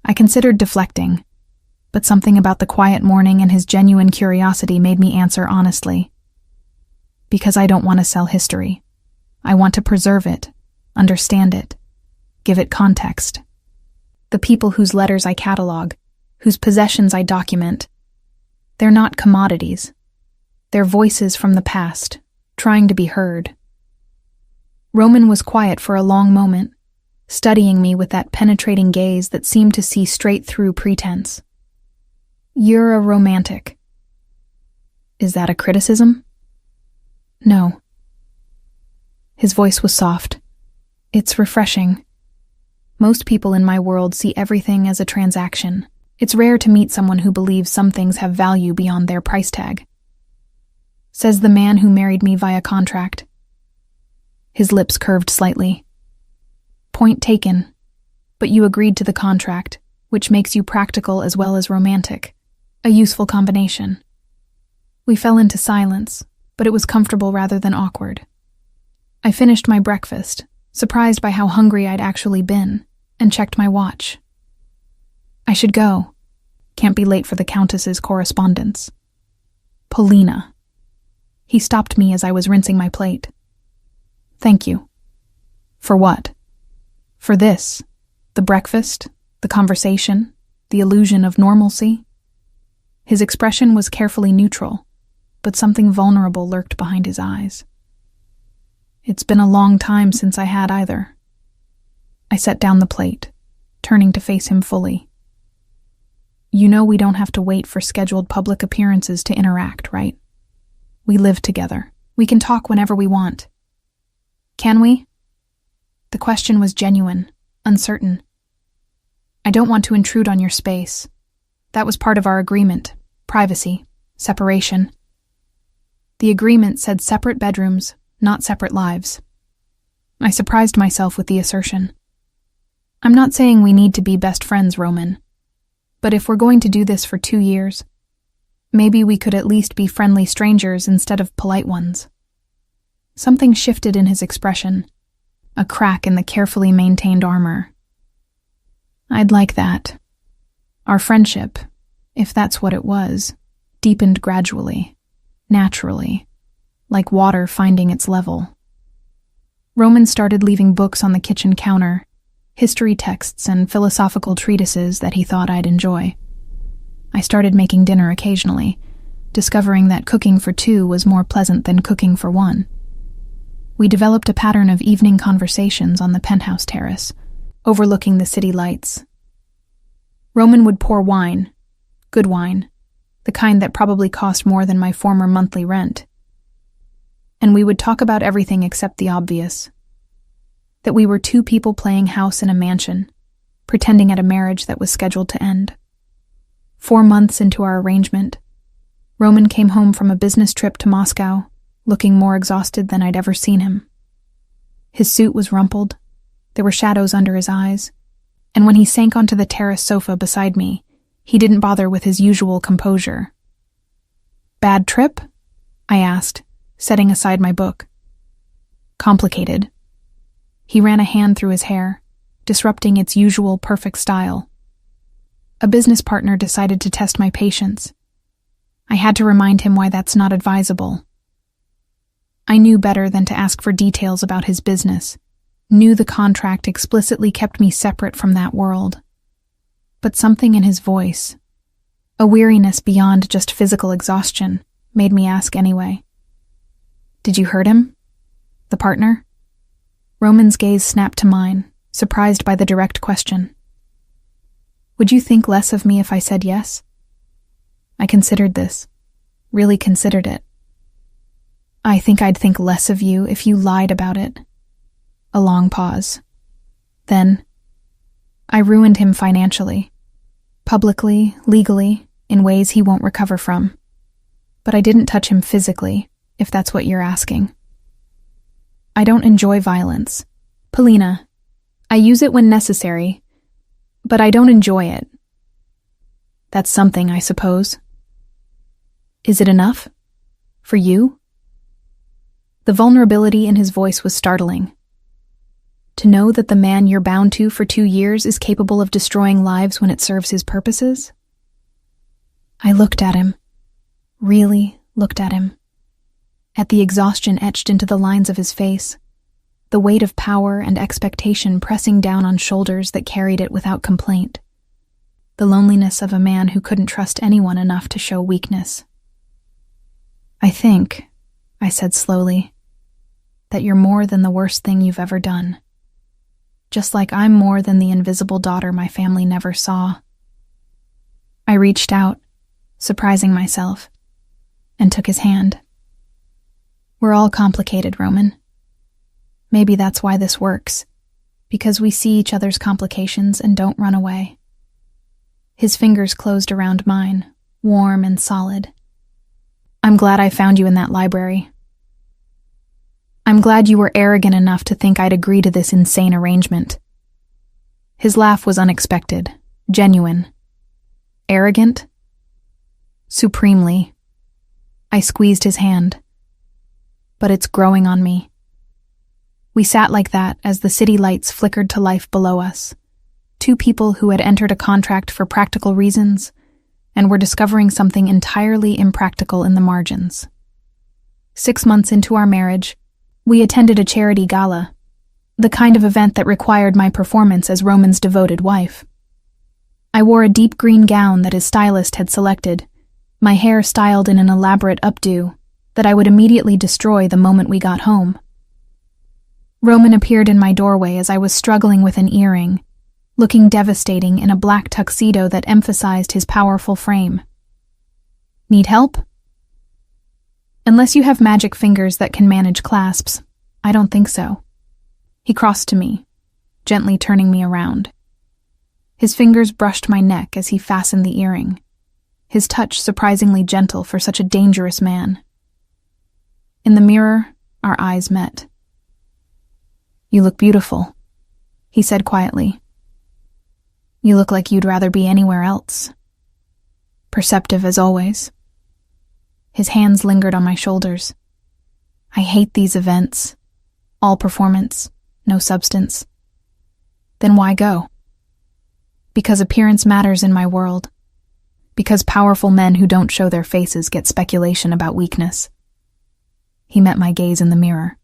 I considered deflecting, but something about the quiet morning and his genuine curiosity made me answer honestly. Because I don't want to sell history. I want to preserve it, understand it, give it context. The people whose letters I catalog, whose possessions I document, they're not commodities. They're voices from the past, trying to be heard. Roman was quiet for a long moment, studying me with that penetrating gaze that seemed to see straight through pretense. You're a romantic. Is that a criticism? No. His voice was soft. It's refreshing. Most people in my world see everything as a transaction. It's rare to meet someone who believes some things have value beyond their price tag. Says the man who married me via contract. His lips curved slightly. Point taken. But you agreed to the contract, which makes you practical as well as romantic. A useful combination. We fell into silence, but it was comfortable rather than awkward. I finished my breakfast, surprised by how hungry I'd actually been, and checked my watch. I should go. Can't be late for the Countess's correspondence. Polina. He stopped me as I was rinsing my plate. Thank you. For what? For this. The breakfast, the conversation, the illusion of normalcy. His expression was carefully neutral, but something vulnerable lurked behind his eyes. It's been a long time since I had either. I set down the plate, turning to face him fully. You know we don't have to wait for scheduled public appearances to interact, right? We live together. We can talk whenever we want. Can we? The question was genuine, uncertain. I don't want to intrude on your space. That was part of our agreement. Privacy. Separation. The agreement said separate bedrooms, not separate lives. I surprised myself with the assertion. I'm not saying we need to be best friends, Roman. But if we're going to do this for 2 years, maybe we could at least be friendly strangers instead of polite ones. Something shifted in his expression, a crack in the carefully maintained armor. I'd like that. Our friendship, if that's what it was, deepened gradually, naturally, like water finding its level. Roman started leaving books on the kitchen counter, history texts and philosophical treatises that he thought I'd enjoy. I started making dinner occasionally, discovering that cooking for 2 was more pleasant than cooking for 1. We developed a pattern of evening conversations on the penthouse terrace, overlooking the city lights. Roman would pour wine, good wine, the kind that probably cost more than my former monthly rent. And we would talk about everything except the obvious. That we were 2 people playing house in a mansion, pretending at a marriage that was scheduled to end. 4 months into our arrangement, Roman came home from a business trip to Moscow, looking more exhausted than I'd ever seen him. His suit was rumpled, there were shadows under his eyes, and when he sank onto the terrace sofa beside me, he didn't bother with his usual composure. Bad trip? I asked, setting aside my book. Complicated. He ran a hand through his hair, disrupting its usual perfect style. A business partner decided to test my patience. I had to remind him why that's not advisable. I knew better than to ask for details about his business, knew the contract explicitly kept me separate from that world. But something in his voice, a weariness beyond just physical exhaustion, made me ask anyway. Did you hurt him? The partner? Roman's gaze snapped to mine, surprised by the direct question. Would you think less of me if I said yes? I considered this, really considered it. I think I'd think less of you if you lied about it. A long pause. Then, I ruined him financially. Publicly, legally, in ways he won't recover from. But I didn't touch him physically, if that's what you're asking. I don't enjoy violence. Polina, I use it when necessary, but I don't enjoy it. That's something, I suppose. Is it enough? For you? The vulnerability in his voice was startling. To know that the man you're bound to for 2 years is capable of destroying lives when it serves his purposes? I looked at him. Really looked at him. At the exhaustion etched into the lines of his face, the weight of power and expectation pressing down on shoulders that carried it without complaint, the loneliness of a man who couldn't trust anyone enough to show weakness. I think, I said slowly, that you're more than the worst thing you've ever done. Just like I'm more than the invisible daughter my family never saw. I reached out, surprising myself, and took his hand. We're all complicated, Roman. Maybe that's why this works, because we see each other's complications and don't run away. His fingers closed around mine, warm and solid. I'm glad I found you in that library. I'm glad you were arrogant enough to think I'd agree to this insane arrangement. His laugh was unexpected, genuine. Arrogant? Supremely. I squeezed his hand. But it's growing on me. We sat like that as the city lights flickered to life below us. 2 people who had entered a contract for practical reasons and were discovering something entirely impractical in the margins. 6 months into our marriage, we attended a charity gala, the kind of event that required my performance as Roman's devoted wife. I wore a deep green gown that his stylist had selected, my hair styled in an elaborate updo that I would immediately destroy the moment we got home. Roman appeared in my doorway as I was struggling with an earring, looking devastating in a black tuxedo that emphasized his powerful frame. Need help? Unless you have magic fingers that can manage clasps, I don't think so. He crossed to me, gently turning me around. His fingers brushed my neck as he fastened the earring, his touch surprisingly gentle for such a dangerous man. In the mirror, our eyes met. You look beautiful, he said quietly. You look like you'd rather be anywhere else. Perceptive as always. His hands lingered on my shoulders. I hate these events. All performance, no substance. Then why go? Because appearance matters in my world. Because powerful men who don't show their faces get speculation about weakness. He met my gaze in the mirror.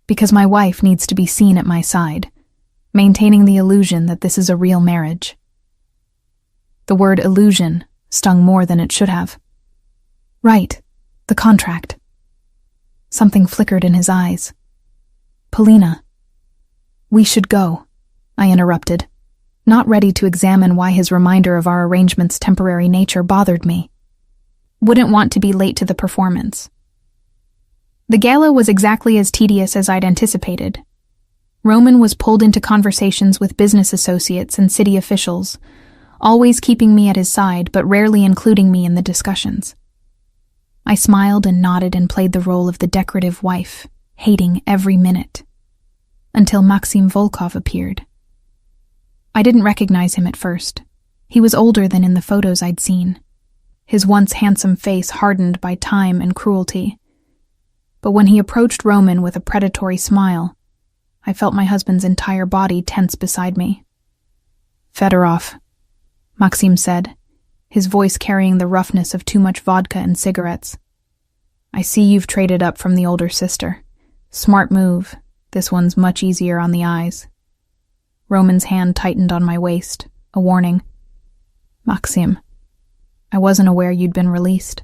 Because my wife needs to be seen at my side, maintaining the illusion that this is a real marriage. The word illusion stung more than it should have. Right, the contract. Something flickered in his eyes. Polina. We should go, I interrupted, not ready to examine why his reminder of our arrangement's temporary nature bothered me. Wouldn't want to be late to the performance. The gala was exactly as tedious as I'd anticipated. Roman was pulled into conversations with business associates and city officials, always keeping me at his side but rarely including me in the discussions. I smiled and nodded and played the role of the decorative wife, hating every minute. Until Maxim Volkov appeared. I didn't recognize him at first. He was older than in the photos I'd seen, his once handsome face hardened by time and cruelty. But when he approached Roman with a predatory smile, I felt my husband's entire body tense beside me. Fedorov, Maxim said, his voice carrying the roughness of too much vodka and cigarettes. I see you've traded up from the older sister. Smart move. This one's much easier on the eyes. Roman's hand tightened on my waist, a warning. Maxim, I wasn't aware you'd been released.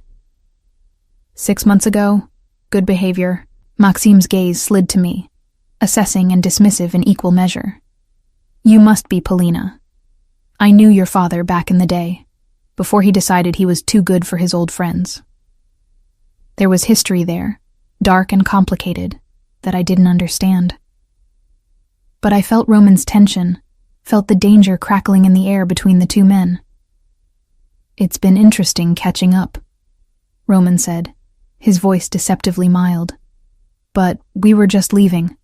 6 months ago, good behavior, Maxim's gaze slid to me, assessing and dismissive in equal measure. You must be Polina. I knew your father back in the day, before he decided he was too good for his old friends. There was history there, dark and complicated, that I didn't understand. But I felt Roman's tension, felt the danger crackling in the air between the 2 men. "It's been interesting catching up," Roman said, his voice deceptively mild. "But we were just leaving."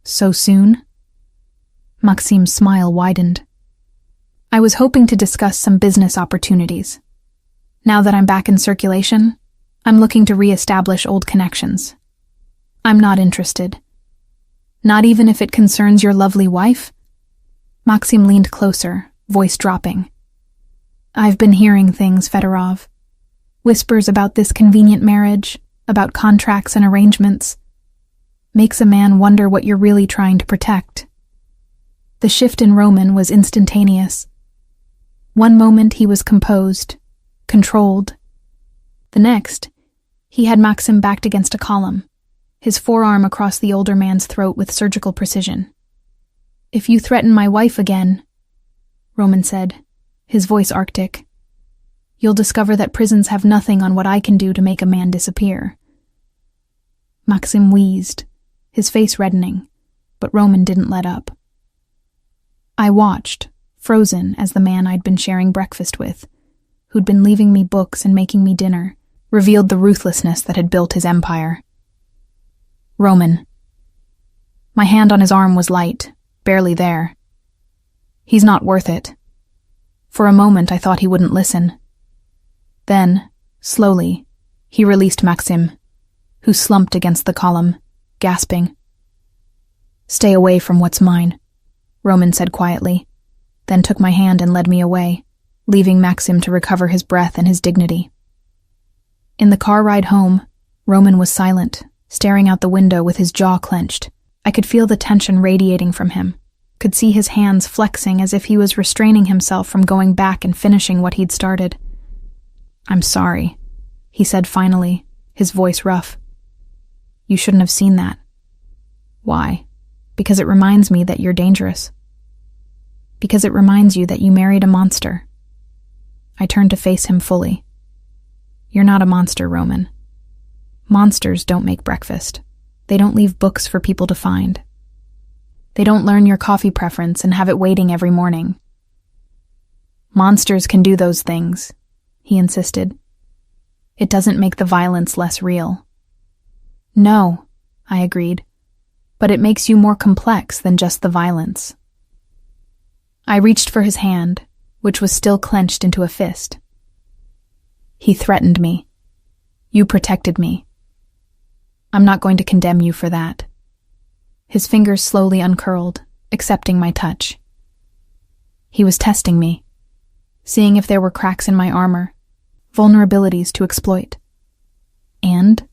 "So soon?" Maxim's smile widened. "I was hoping to discuss some business opportunities. Now that I'm back in circulation, I'm looking to re-establish old connections. I'm not interested." "Not even if it concerns your lovely wife?" Maxim leaned closer, voice dropping. "I've been hearing things, Fedorov. Whispers about this convenient marriage, about contracts and arrangements. Makes a man wonder what you're really trying to protect." The shift in Roman was instantaneous. One moment he was composed, controlled. The next, he had Maxim backed against a column, his forearm across the older man's throat with surgical precision. "If you threaten my wife again," Roman said, his voice arctic, "you'll discover that prisons have nothing on what I can do to make a man disappear." Maxim wheezed, his face reddening, but Roman didn't let up. I watched, frozen as the man I'd been sharing breakfast with, who'd been leaving me books and making me dinner, revealed the ruthlessness that had built his empire. "Roman." My hand on his arm was light, barely there. "He's not worth it." For a moment I thought he wouldn't listen. Then, slowly, he released Maxim, who slumped against the column, gasping. "Stay away from what's mine," Roman said quietly, then took my hand and led me away, leaving Maxim to recover his breath and his dignity. In the car ride home, Roman was silent, staring out the window with his jaw clenched. I could feel the tension radiating from him, could see his hands flexing as if he was restraining himself from going back and finishing what he'd started. "I'm sorry," he said finally, his voice rough. "You shouldn't have seen that." "Why?" "Because it reminds me that you're dangerous. Because it reminds you that you married a monster." I turned to face him fully. "You're not a monster, Roman. Monsters don't make breakfast. They don't leave books for people to find. They don't learn your coffee preference and have it waiting every morning. Monsters can do those things," he insisted. "It doesn't make the violence less real." "No," I agreed, "but it makes you more complex than just the violence." I reached for his hand, which was still clenched into a fist. "He threatened me. You protected me. I'm not going to condemn you for that." His fingers slowly uncurled, accepting my touch. He was testing me, seeing if there were cracks in my armor, vulnerabilities to exploit. And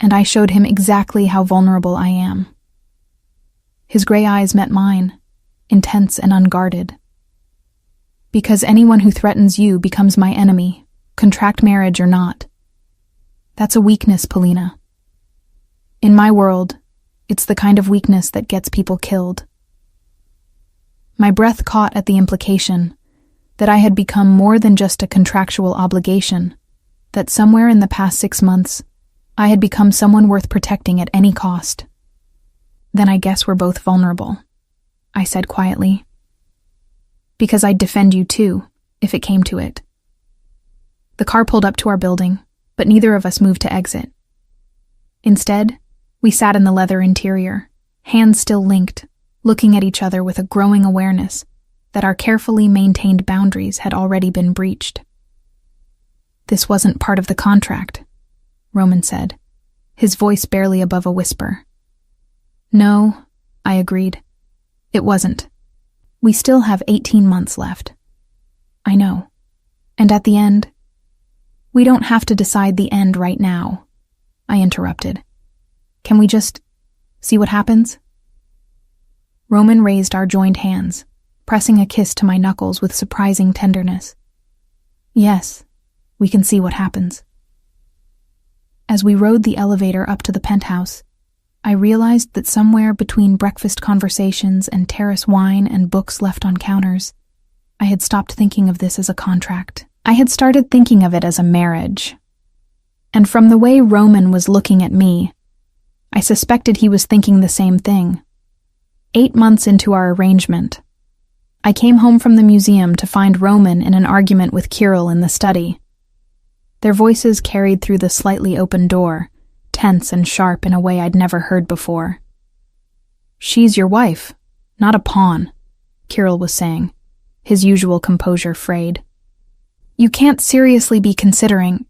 I showed him exactly how vulnerable I am. His gray eyes met mine, intense and unguarded. "Because anyone who threatens you becomes my enemy, contract marriage or not. That's a weakness, Polina. In my world, it's the kind of weakness that gets people killed." My breath caught at the implication that I had become more than just a contractual obligation, that somewhere in the past 6 months, I had become someone worth protecting at any cost. "Then I guess we're both vulnerable," I said quietly. "Because I'd defend you too, if it came to it." The car pulled up to our building, but neither of us moved to exit. Instead, we sat in the leather interior, hands still linked, looking at each other with a growing awareness that our carefully maintained boundaries had already been breached. "This wasn't part of the contract," Roman said, his voice barely above a whisper. "No," I agreed. "It wasn't. We still have 18 months left." "I know. And at the end—" "We don't have to decide the end right now," I interrupted. "Can we just see what happens?" Roman raised our joined hands, pressing a kiss to my knuckles with surprising tenderness. "Yes, we can see what happens." As we rode the elevator up to the penthouse, I realized that somewhere between breakfast conversations and terrace wine and books left on counters, I had stopped thinking of this as a contract. I had started thinking of it as a marriage. And from the way Roman was looking at me, I suspected he was thinking the same thing. 8 months into our arrangement, I came home from the museum to find Roman in an argument with Kirill in the study. Their voices carried through the slightly open door, tense and sharp in a way I'd never heard before. "She's your wife, not a pawn," Kirill was saying, his usual composure frayed. "You can't seriously be considering—"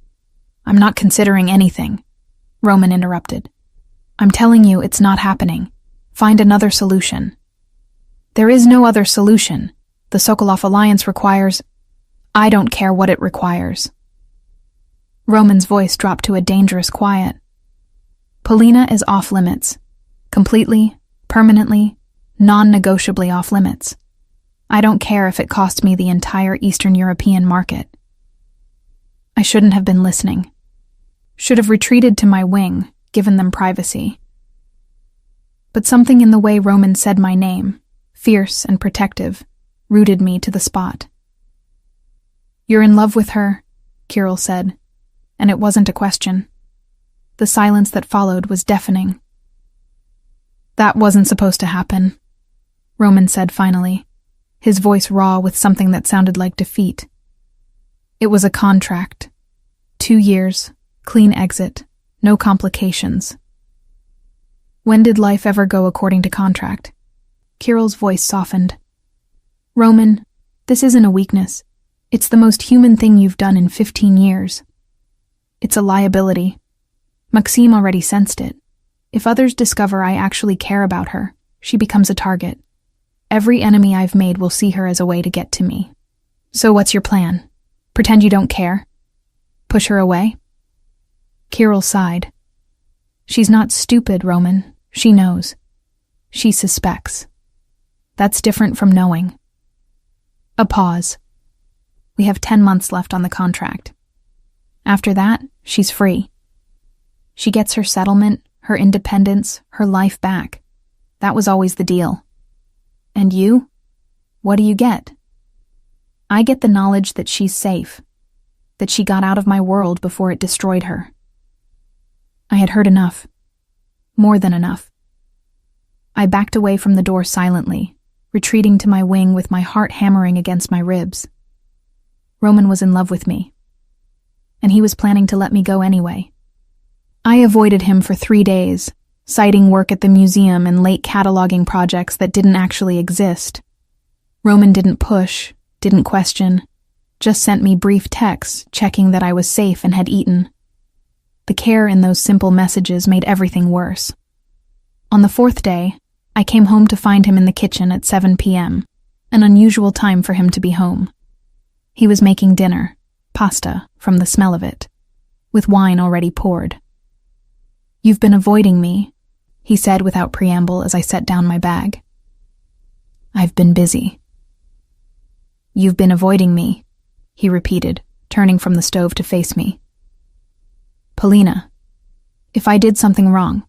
"I'm not considering anything," Roman interrupted. "I'm telling you it's not happening. Find another solution." "There is no other solution. The Sokolov Alliance requires—" "I don't care what it requires." Roman's voice dropped to a dangerous quiet. "Polina is off limits. Completely, permanently, non-negotiably off limits. I don't care if it costs me the entire Eastern European market." I shouldn't have been listening. Should have retreated to my wing, given them privacy. But something in the way Roman said my name, fierce and protective, rooted me to the spot. "You're in love with her," Kirill said, and it wasn't a question. The silence that followed was deafening. "That wasn't supposed to happen," Roman said finally, his voice raw with something that sounded like defeat. "It was a contract. 2 years, clean exit, no complications." "When did life ever go according to contract?" Kirill's voice softened. "Roman, this isn't a weakness. It's the most human thing you've done in 15 years. It's a liability. Maxime already sensed it. If others discover I actually care about her, she becomes a target. Every enemy I've made will see her as a way to get to me. So what's your plan? Pretend you don't care? Push her away?" Kirill sighed. "She's not stupid, Roman. She knows. She suspects. That's different from knowing." A pause. "We have 10 months left on the contract. After that, she's free. She gets her settlement, her independence, her life back. That was always the deal. And you? What do you get?" "I get the knowledge that she's safe, that she got out of my world before it destroyed her." I had heard enough. More than enough. I backed away from the door silently, retreating to my wing with my heart hammering against my ribs. Roman was in love with me, and he was planning to let me go anyway. I avoided him for 3 days, citing work at the museum and late cataloging projects that didn't actually exist. Roman didn't push, didn't question, just sent me brief texts checking that I was safe and had eaten. The care in those simple messages made everything worse. On the 4th day, I came home to find him in the kitchen at 7 p.m., an unusual time for him to be home. He was making dinner, pasta, from the smell of it, with wine already poured. "You've been avoiding me," he said without preamble as I set down my bag. "I've been busy." "You've been avoiding me," he repeated, turning from the stove to face me. "Polina, if I did something wrong,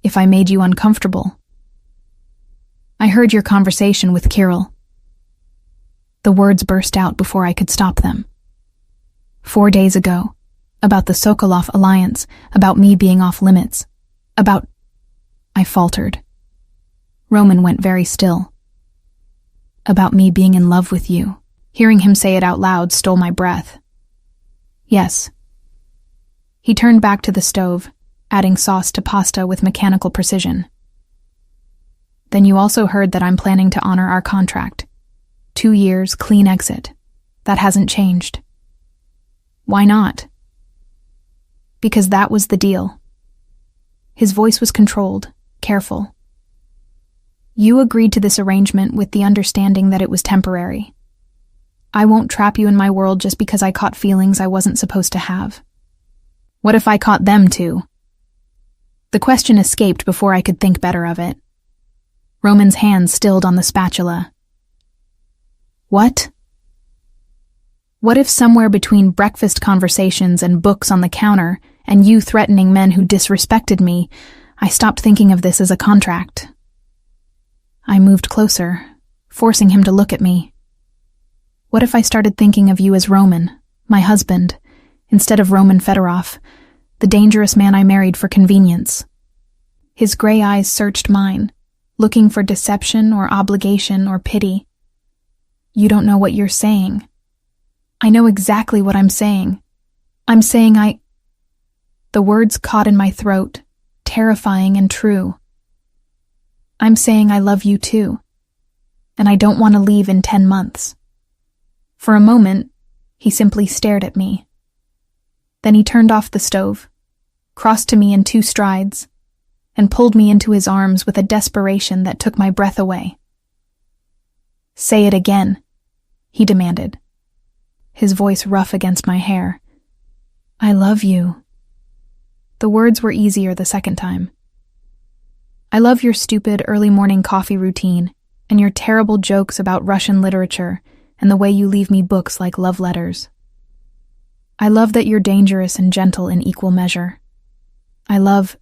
if I made you uncomfortable—" "I heard your conversation with Kirill." The words burst out before I could stop them. 4 days ago, about the Sokolov Alliance, about me being off limits, about... I faltered. Roman went very still. "About me being in love with you." Hearing him say it out loud stole my breath. "Yes." He turned back to the stove, adding sauce to pasta with mechanical precision. "Then you also heard that I'm planning to honor our contract. 2 years, clean exit. That hasn't changed." "Why not?" "Because that was the deal." His voice was controlled, careful. "You agreed to this arrangement with the understanding that it was temporary. I won't trap you in my world just because I caught feelings I wasn't supposed to have. What if I caught them too?" The question escaped before I could think better of it. Roman's hand stilled on the spatula. "What?" "What if somewhere between breakfast conversations and books on the counter and you threatening men who disrespected me, I stopped thinking of this as a contract?" I moved closer, forcing him to look at me. "What if I started thinking of you as Roman, my husband, instead of Roman Fedorov, the dangerous man I married for convenience?" His gray eyes searched mine, looking for deception or obligation or pity. You don't know what you're saying. I know exactly what I'm saying. I'm saying The words caught in my throat, terrifying and true. I'm saying I love you too, and I don't want to leave in 10 months. For a moment, he simply stared at me. Then he turned off the stove, crossed to me in 2 strides, and pulled me into his arms with a desperation that took my breath away. Say it again, he demanded, his voice rough against my hair. I love you. The words were easier the second time. I love your stupid early morning coffee routine and your terrible jokes about Russian literature and the way you leave me books like love letters. I love that you're dangerous and gentle in equal measure. I love...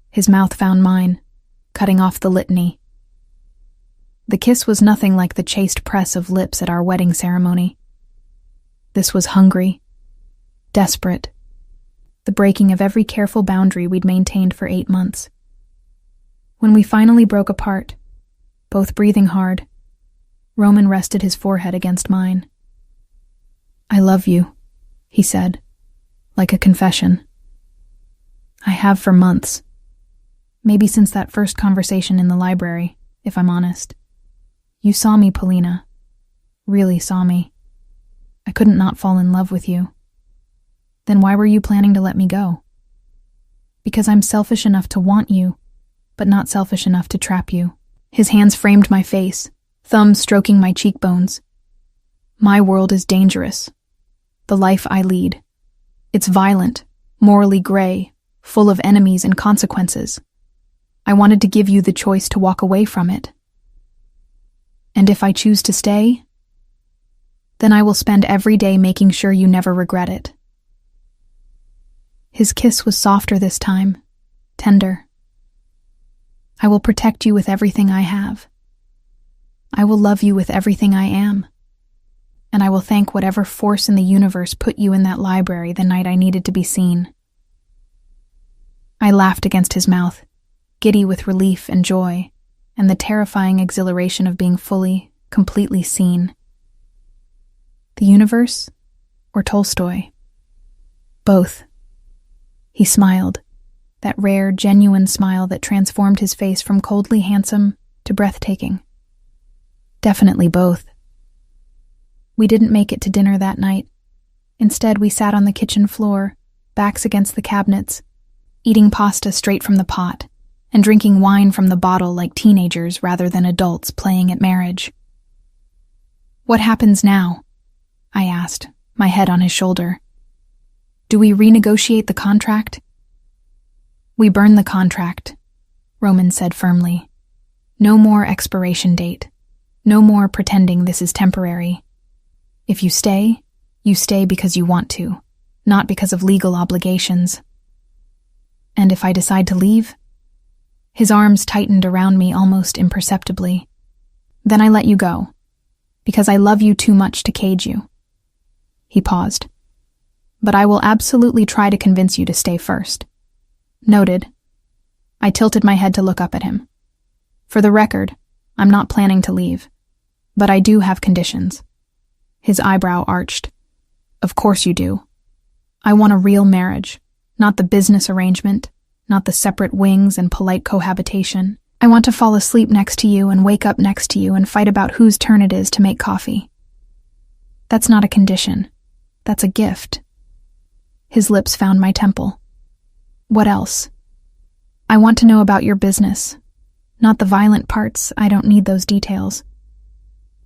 His mouth found mine, cutting off the litany. The kiss was nothing like the chaste press of lips at our wedding ceremony. This was hungry, desperate, the breaking of every careful boundary we'd maintained for 8 months. When we finally broke apart, both breathing hard, Roman rested his forehead against mine. I love you, he said, like a confession. I have for months. Maybe since that first conversation in the library, if I'm honest. You saw me, Polina. Really saw me. I couldn't not fall in love with you. Then why were you planning to let me go? Because I'm selfish enough to want you, but not selfish enough to trap you. His hands framed my face, thumbs stroking my cheekbones. My world is dangerous. The life I lead. It's violent, morally gray, full of enemies and consequences. I wanted to give you the choice to walk away from it. And if I choose to stay, then I will spend every day making sure you never regret it. His kiss was softer this time, tender. I will protect you with everything I have. I will love you with everything I am. And I will thank whatever force in the universe put you in that library the night I needed to be seen. I laughed against his mouth, giddy with relief and joy, and the terrifying exhilaration of being fully, completely seen. The universe or Tolstoy? Both. He smiled, that rare, genuine smile that transformed his face from coldly handsome to breathtaking. Definitely both. We didn't make it to dinner that night. Instead, we sat on the kitchen floor, backs against the cabinets, eating pasta straight from the pot, and drinking wine from the bottle like teenagers rather than adults playing at marriage. What happens now? I asked, my head on his shoulder. Do we renegotiate the contract? We burn the contract, Roman said firmly. No more expiration date. No more pretending this is temporary. If you stay because you want to, not because of legal obligations. And if I decide to leave? His arms tightened around me almost imperceptibly. Then I let you go, because I love you too much to cage you. He paused. But I will absolutely try to convince you to stay first. Noted. I tilted my head to look up at him. For the record, I'm not planning to leave, but I do have conditions. His eyebrow arched. Of course you do. I want a real marriage, not the business arrangement, not the separate wings and polite cohabitation. I want to fall asleep next to you and wake up next to you and fight about whose turn it is to make coffee. That's not a condition. That's a gift. His lips found my temple. What else? I want to know about your business. Not the violent parts, I don't need those details.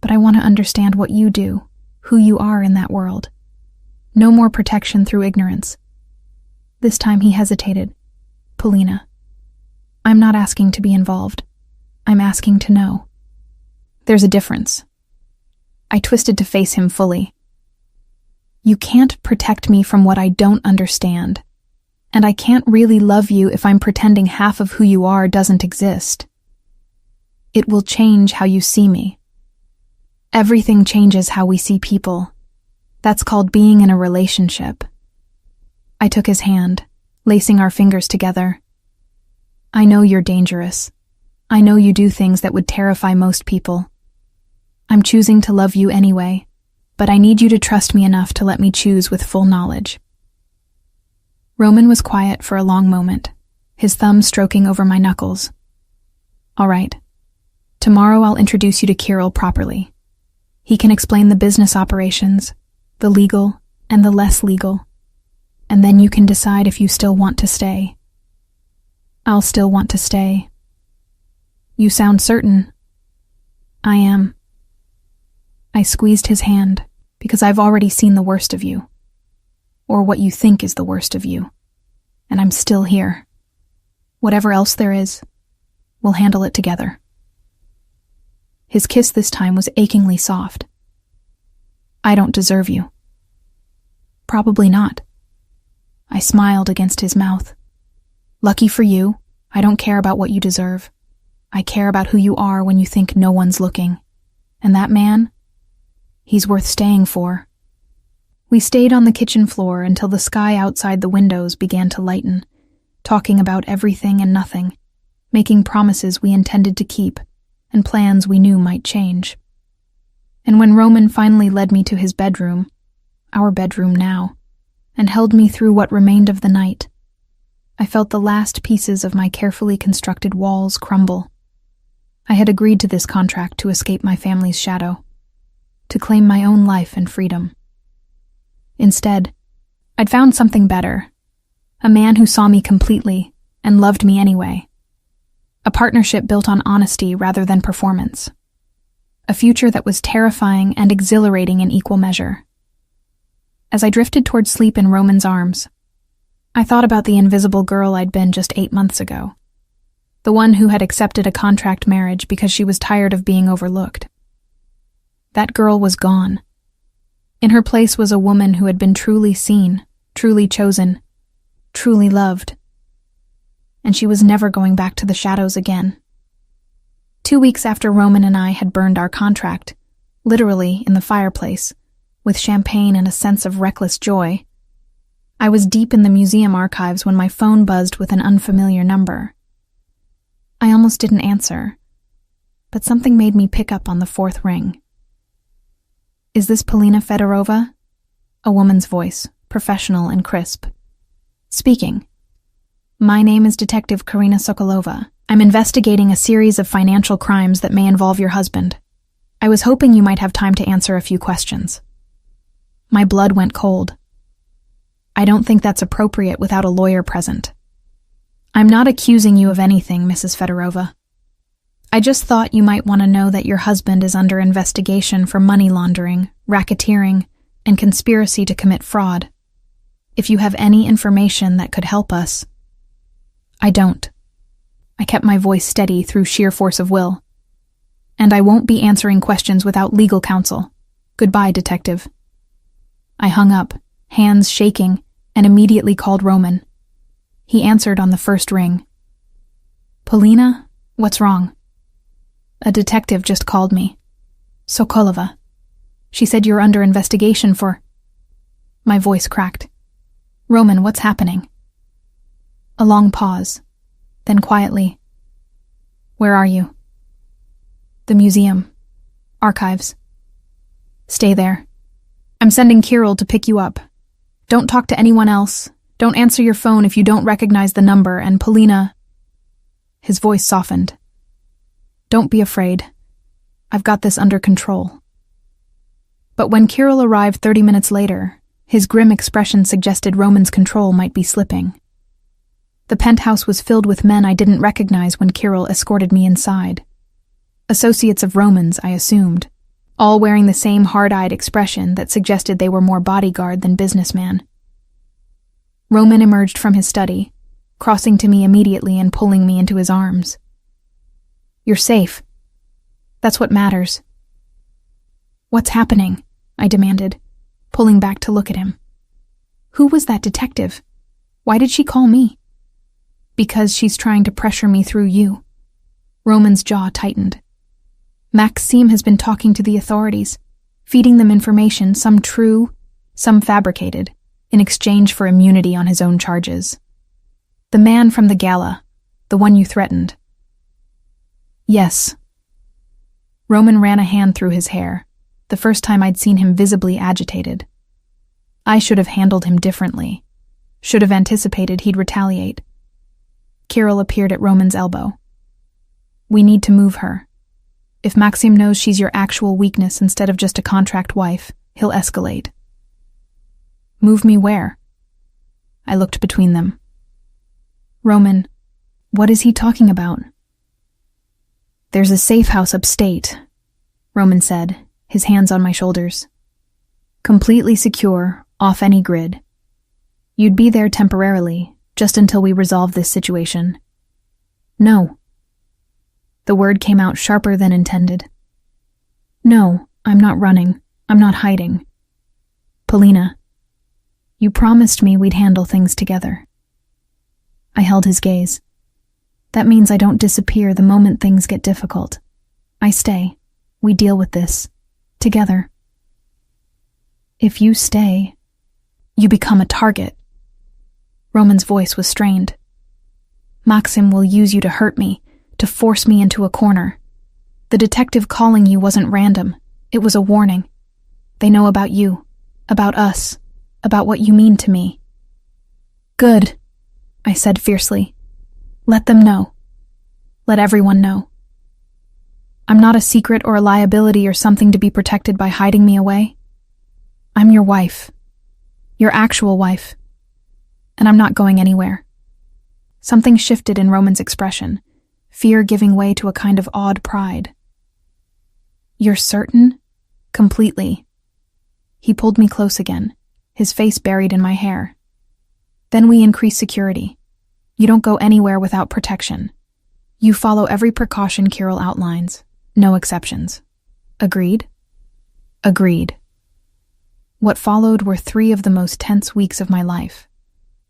But I want to understand what you do, who you are in that world. No more protection through ignorance. This time he hesitated. Polina, I'm not asking to be involved. I'm asking to know. There's a difference. I twisted to face him fully. You can't protect me from what I don't understand, and I can't really love you if I'm pretending half of who you are doesn't exist. It will change how you see me. Everything changes how we see people. That's called being in a relationship. I took his hand, lacing our fingers together. I know you're dangerous. I know you do things that would terrify most people. I'm choosing to love you anyway, but I need you to trust me enough to let me choose with full knowledge." Roman was quiet for a long moment, his thumb stroking over my knuckles. "All right. Tomorrow I'll introduce you to Kirill properly. He can explain the business operations, the legal and the less legal, and then you can decide if you still want to stay." "I'll still want to stay." "You sound certain." "I am." I squeezed his hand, because I've already seen the worst of you. Or what you think is the worst of you. And I'm still here. Whatever else there is, we'll handle it together. His kiss this time was achingly soft. "I don't deserve you." "Probably not." I smiled against his mouth. "Lucky for you, I don't care about what you deserve. I care about who you are when you think no one's looking. And that man? He's worth staying for." We stayed on the kitchen floor until the sky outside the windows began to lighten, talking about everything and nothing, making promises we intended to keep and plans we knew might change. And when Roman finally led me to his bedroom, our bedroom now, and held me through what remained of the night, I felt the last pieces of my carefully constructed walls crumble. I had agreed to this contract to escape my family's shadow, to claim my own life and freedom. Instead, I'd found something better, a man who saw me completely and loved me anyway. A partnership built on honesty rather than performance. A future that was terrifying and exhilarating in equal measure. As I drifted toward sleep in Roman's arms, I thought about the invisible girl I'd been just 8 months ago. The one who had accepted a contract marriage because she was tired of being overlooked. That girl was gone. In her place was a woman who had been truly seen, truly chosen, truly loved. And she was never going back to the shadows again. 2 weeks after Roman and I had burned our contract, literally in the fireplace, with champagne and a sense of reckless joy, I was deep in the museum archives when my phone buzzed with an unfamiliar number. I almost didn't answer, but something made me pick up on the 4th ring. "Is this Polina Fedorova?" A woman's voice, professional and crisp. "Speaking. My name is Detective Karina Sokolova. I'm investigating a series of financial crimes that may involve your husband. I was hoping you might have time to answer a few questions." My blood went cold. "I don't think that's appropriate without a lawyer present." "I'm not accusing you of anything, Mrs. Fedorova. I just thought you might want to know that your husband is under investigation for money laundering, racketeering, and conspiracy to commit fraud. If you have any information that could help us—" "I don't." I kept my voice steady through sheer force of will. "And I won't be answering questions without legal counsel. Goodbye, Detective." I hung up, hands shaking, and immediately called Roman. He answered on the 1st ring. "Polina, what's wrong?" "A detective just called me. Sokolova. She said you're under investigation for—" My voice cracked. "Roman, what's happening?" A long pause, then quietly. "Where are you?" "The museum. Archives." "Stay there. I'm sending Kirill to pick you up. Don't talk to anyone else. Don't answer your phone if you don't recognize the number, and Polina—" His voice softened. "Don't be afraid. I've got this under control." But when Kirill arrived 30 minutes later, his grim expression suggested Roman's control might be slipping. The penthouse was filled with men I didn't recognize when Kirill escorted me inside. Associates of Roman's, I assumed, all wearing the same hard-eyed expression that suggested they were more bodyguard than businessman. Roman emerged from his study, crossing to me immediately and pulling me into his arms. "You're safe. That's what matters." "What's happening?" I demanded, pulling back to look at him. "Who was that detective? Why did she call me?" "Because she's trying to pressure me through you." Roman's jaw tightened. "Maxime has been talking to the authorities, feeding them information, some true, some fabricated, in exchange for immunity on his own charges. The man from the gala, the one you threatened." "Yes." Roman ran a hand through his hair, the first time I'd seen him visibly agitated. I should have handled him differently. Should have anticipated he'd retaliate. Kirill appeared at Roman's elbow. We need to move her. If Maxim knows she's your actual weakness instead of just a contract wife, he'll escalate. Move me where? I looked between them. Roman, what is he talking about? There's a safe house upstate, Roman said, his hands on my shoulders. Completely secure, off any grid. You'd be there temporarily, just until we resolve this situation. No. The word came out sharper than intended. No, I'm not running. I'm not hiding. Polina, you promised me we'd handle things together. I held his gaze. That means I don't disappear the moment things get difficult. I stay. We deal with this. Together. If you stay, you become a target. Roman's voice was strained. Maxim will use you to hurt me, to force me into a corner. The detective calling you wasn't random. It was a warning. They know about you, about us, about what you mean to me. Good, I said fiercely. Let them know. Let everyone know. I'm not a secret or a liability or something to be protected by hiding me away. I'm your wife. Your actual wife. And I'm not going anywhere. Something shifted in Roman's expression, fear giving way to a kind of awed pride. You're certain? Completely. He pulled me close again, his face buried in my hair. Then we increase security. You don't go anywhere without protection. You follow every precaution Kirill outlines, no exceptions. Agreed? Agreed. What followed were 3 of the most tense weeks of my life.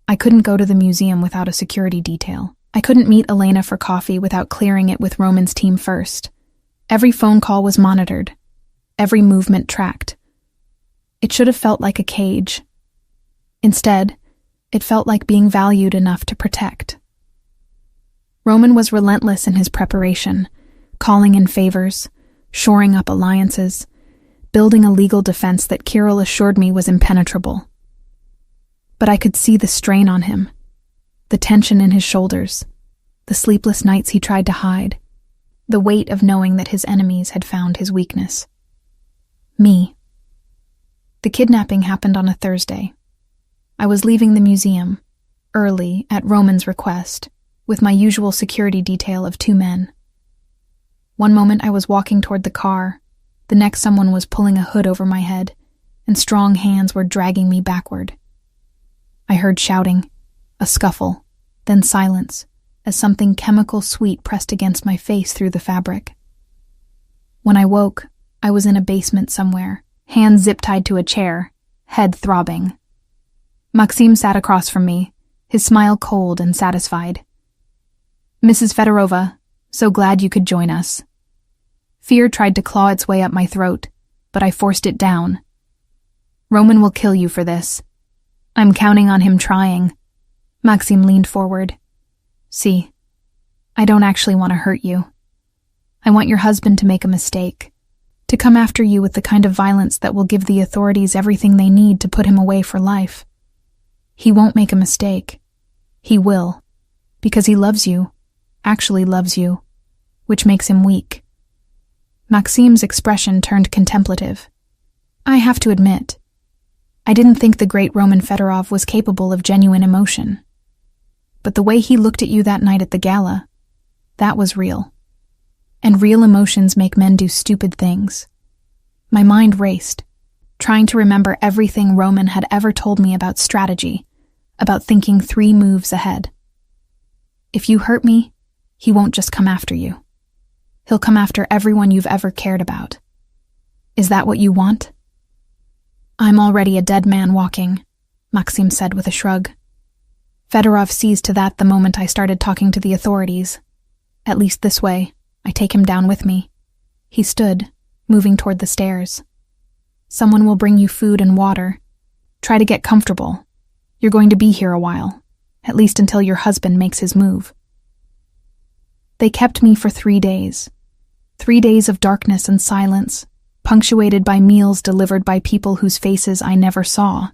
I couldn't go to the museum without a security detail. I couldn't meet Elena for coffee without clearing it with Roman's team first. Every phone call was monitored, every movement tracked. It should have felt like a cage. Instead, it felt like being valued enough to protect. Roman was relentless in his preparation, calling in favors, shoring up alliances, building a legal defense that Kirill assured me was impenetrable. But I could see the strain on him, the tension in his shoulders, the sleepless nights he tried to hide, the weight of knowing that his enemies had found his weakness. Me. The kidnapping happened on a Thursday. I was leaving the museum, early, at Roman's request, with my usual security detail of 2 men. One moment I was walking toward the car, the next someone was pulling a hood over my head, and strong hands were dragging me backward. I heard shouting, a scuffle, then silence, as something chemical sweet pressed against my face through the fabric. When I woke, I was in a basement somewhere, hands zip-tied to a chair, head throbbing. Maxim sat across from me, his smile cold and satisfied. Mrs. Fedorova, so glad you could join us. Fear tried to claw its way up my throat, but I forced it down. Roman will kill you for this. I'm counting on him trying. Maxim leaned forward. See, I don't actually want to hurt you. I want your husband to make a mistake, to come after you with the kind of violence that will give the authorities everything they need to put him away for life. He won't make a mistake. He will, because he loves you, actually loves you, which makes him weak. Maxim's expression turned contemplative. I have to admit, I didn't think the great Roman Fedorov was capable of genuine emotion. But the way he looked at you that night at the gala, that was real. And real emotions make men do stupid things. My mind raced, trying to remember everything Roman had ever told me about strategy, about thinking 3 moves ahead. If you hurt me, he won't just come after you. He'll come after everyone you've ever cared about. Is that what you want? I'm already a dead man walking, Maxim said with a shrug. Fedorov sees to that the moment I started talking to the authorities. At least this way, I take him down with me. He stood, moving toward the stairs. Someone will bring you food and water. Try to get comfortable. You're going to be here a while, at least until your husband makes his move. They kept me for 3 days. 3 days of darkness and silence, punctuated by meals delivered by people whose faces I never saw.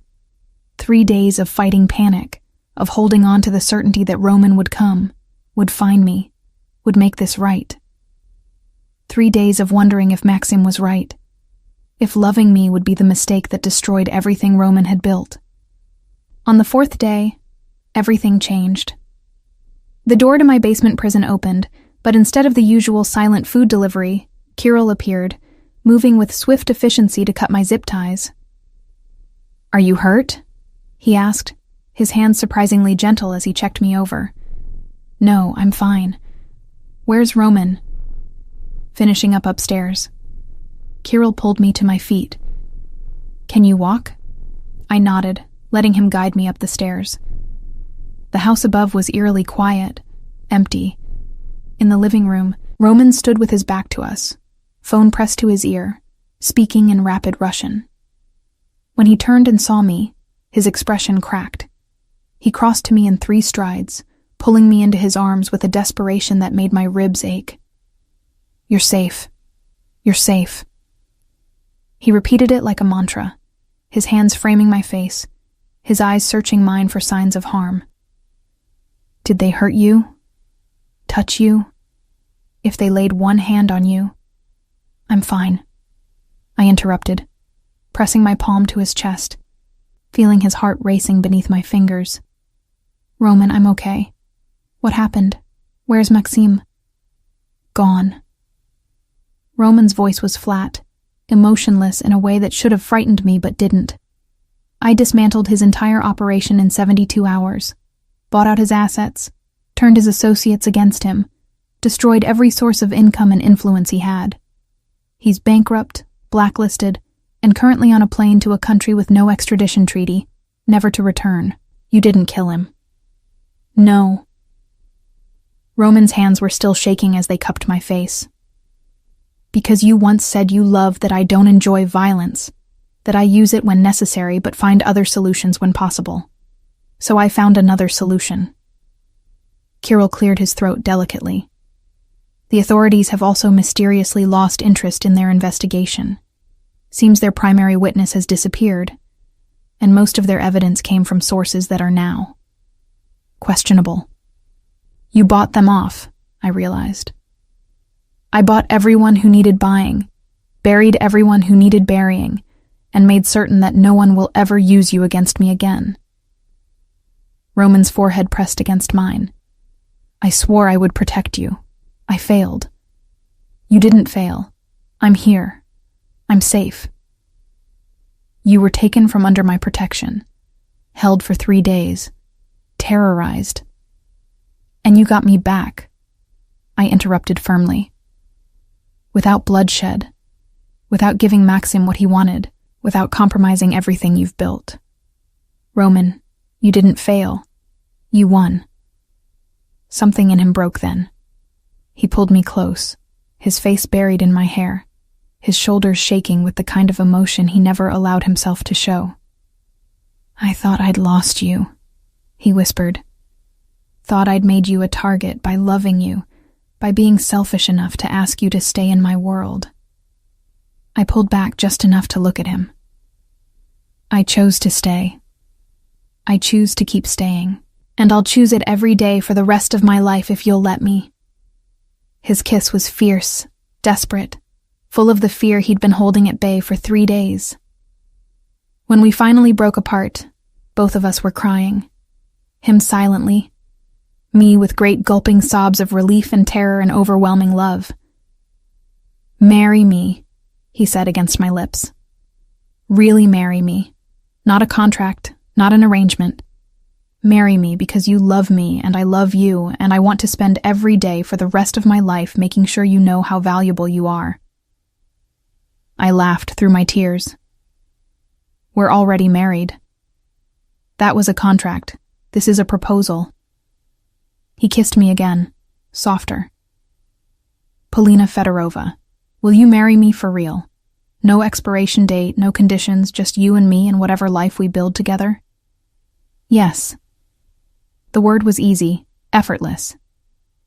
3 days of fighting panic, of holding on to the certainty that Roman would come, would find me, would make this right. 3 days of wondering if Maxim was right, if loving me would be the mistake that destroyed everything Roman had built. On the 4th day, everything changed. The door to my basement prison opened, but instead of the usual silent food delivery, Kirill appeared, moving with swift efficiency to cut my zip ties. "Are you hurt?" he asked, his hands surprisingly gentle as he checked me over. "No, I'm fine. Where's Roman?" "Finishing up upstairs." Kirill pulled me to my feet. "Can you walk?" I nodded, letting him guide me up the stairs. The house above was eerily quiet, empty. In the living room, Roman stood with his back to us, phone pressed to his ear, speaking in rapid Russian. When he turned and saw me, his expression cracked. He crossed to me in 3 strides, pulling me into his arms with a desperation that made my ribs ache. "You're safe. You're safe." He repeated it like a mantra, his hands framing my face, his eyes searching mine for signs of harm. "Did they hurt you? Touch you? If they laid one hand on you?" "I'm fine," I interrupted, pressing my palm to his chest, feeling his heart racing beneath my fingers. "Roman, I'm okay. What happened? Where's Maxim?" "Gone." Roman's voice was flat, emotionless in a way that should have frightened me but didn't. I dismantled his entire operation in 72 hours, bought out his assets, turned his associates against him, destroyed every source of income and influence he had. He's bankrupt, blacklisted, and currently on a plane to a country with no extradition treaty, never to return. You didn't kill him. No. Roman's hands were still shaking as they cupped my face. Because you once said you love that I don't enjoy violence, that I use it when necessary but find other solutions when possible. So I found another solution. Kirill cleared his throat delicately. The authorities have also mysteriously lost interest in their investigation. Seems their primary witness has disappeared, and most of their evidence came from sources that are now questionable. You bought them off, I realized. I bought everyone who needed buying, buried everyone who needed burying, and made certain that no one will ever use you against me again. Roman's forehead pressed against mine. I swore I would protect you. I failed. You didn't fail. I'm here. I'm safe. You were taken from under my protection, held for 3 days, terrorized. And you got me back, I interrupted firmly. Without bloodshed, without giving Maxim what he wanted, without compromising everything you've built. Roman, you didn't fail. You won. Something in him broke then. He pulled me close, his face buried in my hair, his shoulders shaking with the kind of emotion he never allowed himself to show. I thought I'd lost you, he whispered. Thought I'd made you a target by loving you, by being selfish enough to ask you to stay in my world. I pulled back just enough to look at him. I chose to stay. I choose to keep staying, and I'll choose it every day for the rest of my life if you'll let me. His kiss was fierce, desperate, full of the fear he'd been holding at bay for 3 days. When we finally broke apart, both of us were crying. Him silently, me with great gulping sobs of relief and terror and overwhelming love. Marry me, he said against my lips. Really marry me. Not a contract, not an arrangement. Marry me because you love me and I love you, and I want to spend every day for the rest of my life making sure you know how valuable you are. I laughed through my tears. We're already married. That was a contract. This is a proposal. He kissed me again, softer. Polina Fedorova, will you marry me for real? No expiration date, no conditions, just you and me and whatever life we build together? Yes. The word was easy, effortless.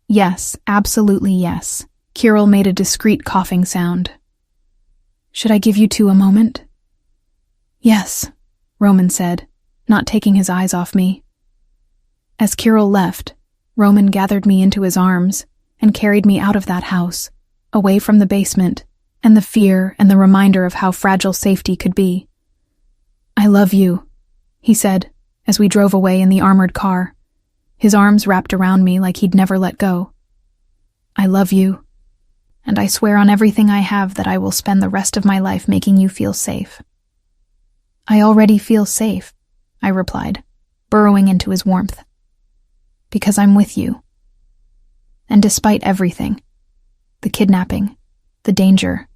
Yes, absolutely yes. Kirill made a discreet coughing sound. Should I give you two a moment? Yes, Roman said, not taking his eyes off me. As Kirill left, Roman gathered me into his arms and carried me out of that house, away from the basement and the fear and the reminder of how fragile safety could be. I love you, he said, as we drove away in the armored car, his arms wrapped around me like he'd never let go. I love you, and I swear on everything I have that I will spend the rest of my life making you feel safe. I already feel safe, I replied, burrowing into his warmth. Because I'm with you. And despite everything, the kidnapping, the danger,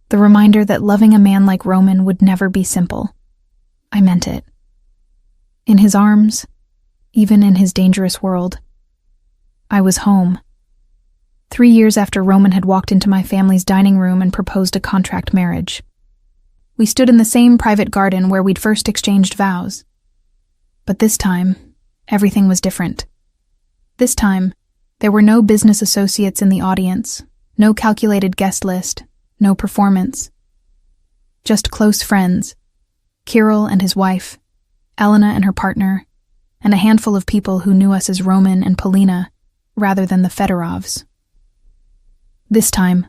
the reminder that loving a man like Roman would never be simple, I meant it. In his arms, even in his dangerous world, I was home. 3 years after Roman had walked into my family's dining room and proposed a contract marriage. We stood in the same private garden where we'd first exchanged vows. But this time, everything was different. This time, there were no business associates in the audience, no calculated guest list, no performance. Just close friends, Kirill and his wife, Elena and her partner, and a handful of people who knew us as Roman and Polina, rather than the Fedorovs. This time,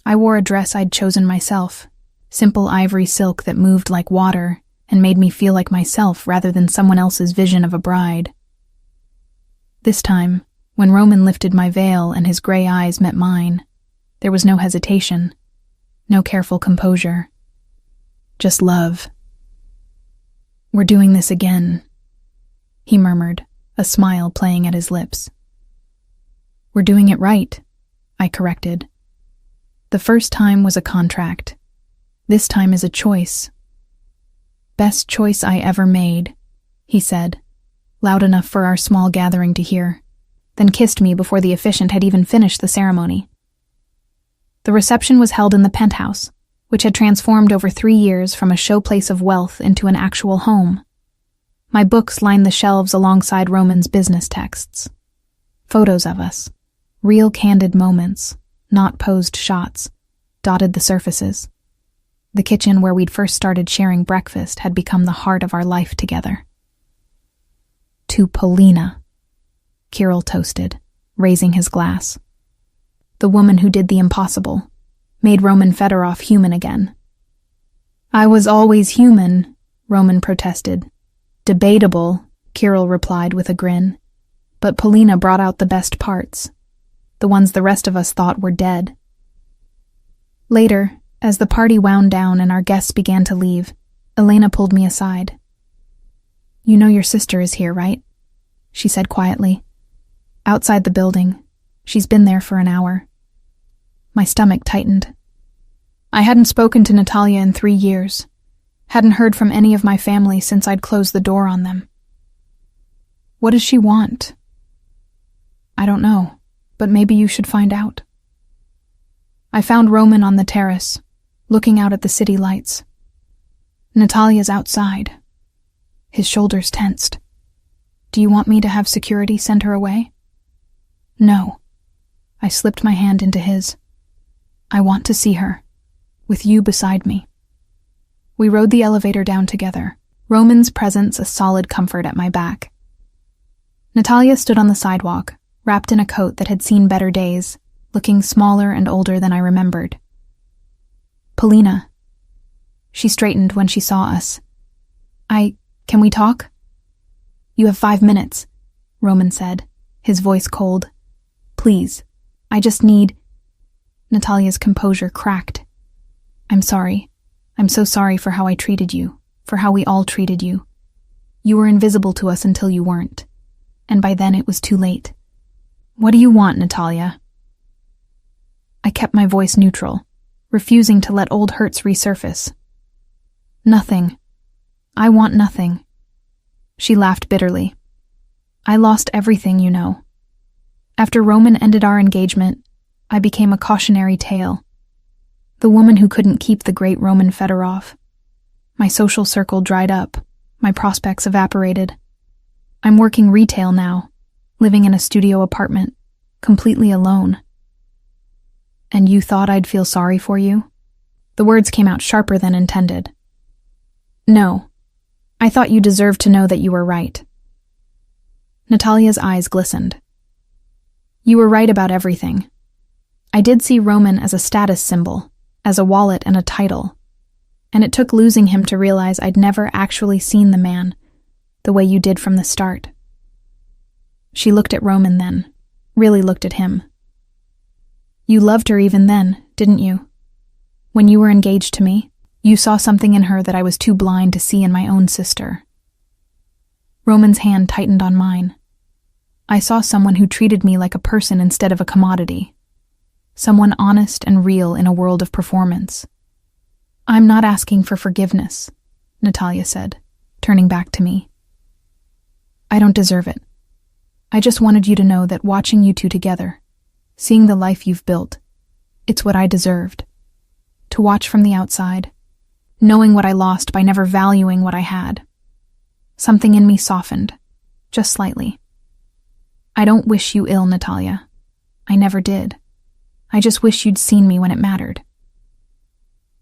I wore a dress I'd chosen myself, simple ivory silk that moved like water and made me feel like myself rather than someone else's vision of a bride. This time, when Roman lifted my veil and his gray eyes met mine, there was no hesitation, no careful composure, just love. We're doing this again, he murmured, a smile playing at his lips. We're doing it right, I corrected. The first time was a contract. This time is a choice. Best choice I ever made, he said, loud enough for our small gathering to hear, then kissed me before the officiant had even finished the ceremony. The reception was held in the penthouse, which had transformed over 3 years from a showplace of wealth into an actual home. My books lined the shelves alongside Roman's business texts. Photos of us, real candid moments, not posed shots, dotted the surfaces. The kitchen where we'd first started sharing breakfast had become the heart of our life together. To Polina, Kirill toasted, raising his glass. The woman who did the impossible, made Roman Fedorov human again. I was always human, Roman protested. Debatable, Kirill replied with a grin. But Polina brought out the best parts, the ones the rest of us thought were dead. Later, as the party wound down and our guests began to leave, Elena pulled me aside. You know your sister is here, right? She said quietly. Outside the building. She's been there for an hour. My stomach tightened. I hadn't spoken to Natalia in 3 years. Hadn't heard from any of my family since I'd closed the door on them. What does she want? I don't know, but maybe you should find out. I found Roman on the terrace, looking out at the city lights. Natalia's outside. His shoulders tensed. Do you want me to have security send her away? No. I slipped my hand into his. I want to see her, with you beside me. We rode the elevator down together, Roman's presence a solid comfort at my back. Natalia stood on the sidewalk, wrapped in a coat that had seen better days, looking smaller and older than I remembered. Polina. She straightened when she saw us. Can we talk? You have 5 minutes, Roman said, his voice cold. Please, I just need... Natalia's composure cracked. I'm sorry. I'm so sorry for how I treated you, for how we all treated you. You were invisible to us until you weren't. And by then it was too late. What do you want, Natalia? I kept my voice neutral, refusing to let old hurts resurface. Nothing. I want nothing. She laughed bitterly. I lost everything, you know. After Roman ended our engagement, I became a cautionary tale. The woman who couldn't keep the great Roman Fedorov. My social circle dried up, my prospects evaporated. I'm working retail now, living in a studio apartment, completely alone. And you thought I'd feel sorry for you? The words came out sharper than intended. No. I thought you deserved to know that you were right. Natalia's eyes glistened. You were right about everything. I did see Roman as a status symbol, as a wallet and a title, and it took losing him to realize I'd never actually seen the man, the way you did from the start. She looked at Roman then, really looked at him. You loved her even then, didn't you? When you were engaged to me, you saw something in her that I was too blind to see in my own sister. Roman's hand tightened on mine. I saw someone who treated me like a person instead of a commodity. Someone honest and real in a world of performance. I'm not asking for forgiveness, Natalia said, turning back to me. I don't deserve it. I just wanted you to know that watching you two together, seeing the life you've built, it's what I deserved. To watch from the outside, knowing what I lost by never valuing what I had. Something in me softened, just slightly. I don't wish you ill, Natalia. I never did. I just wish you'd seen me when it mattered.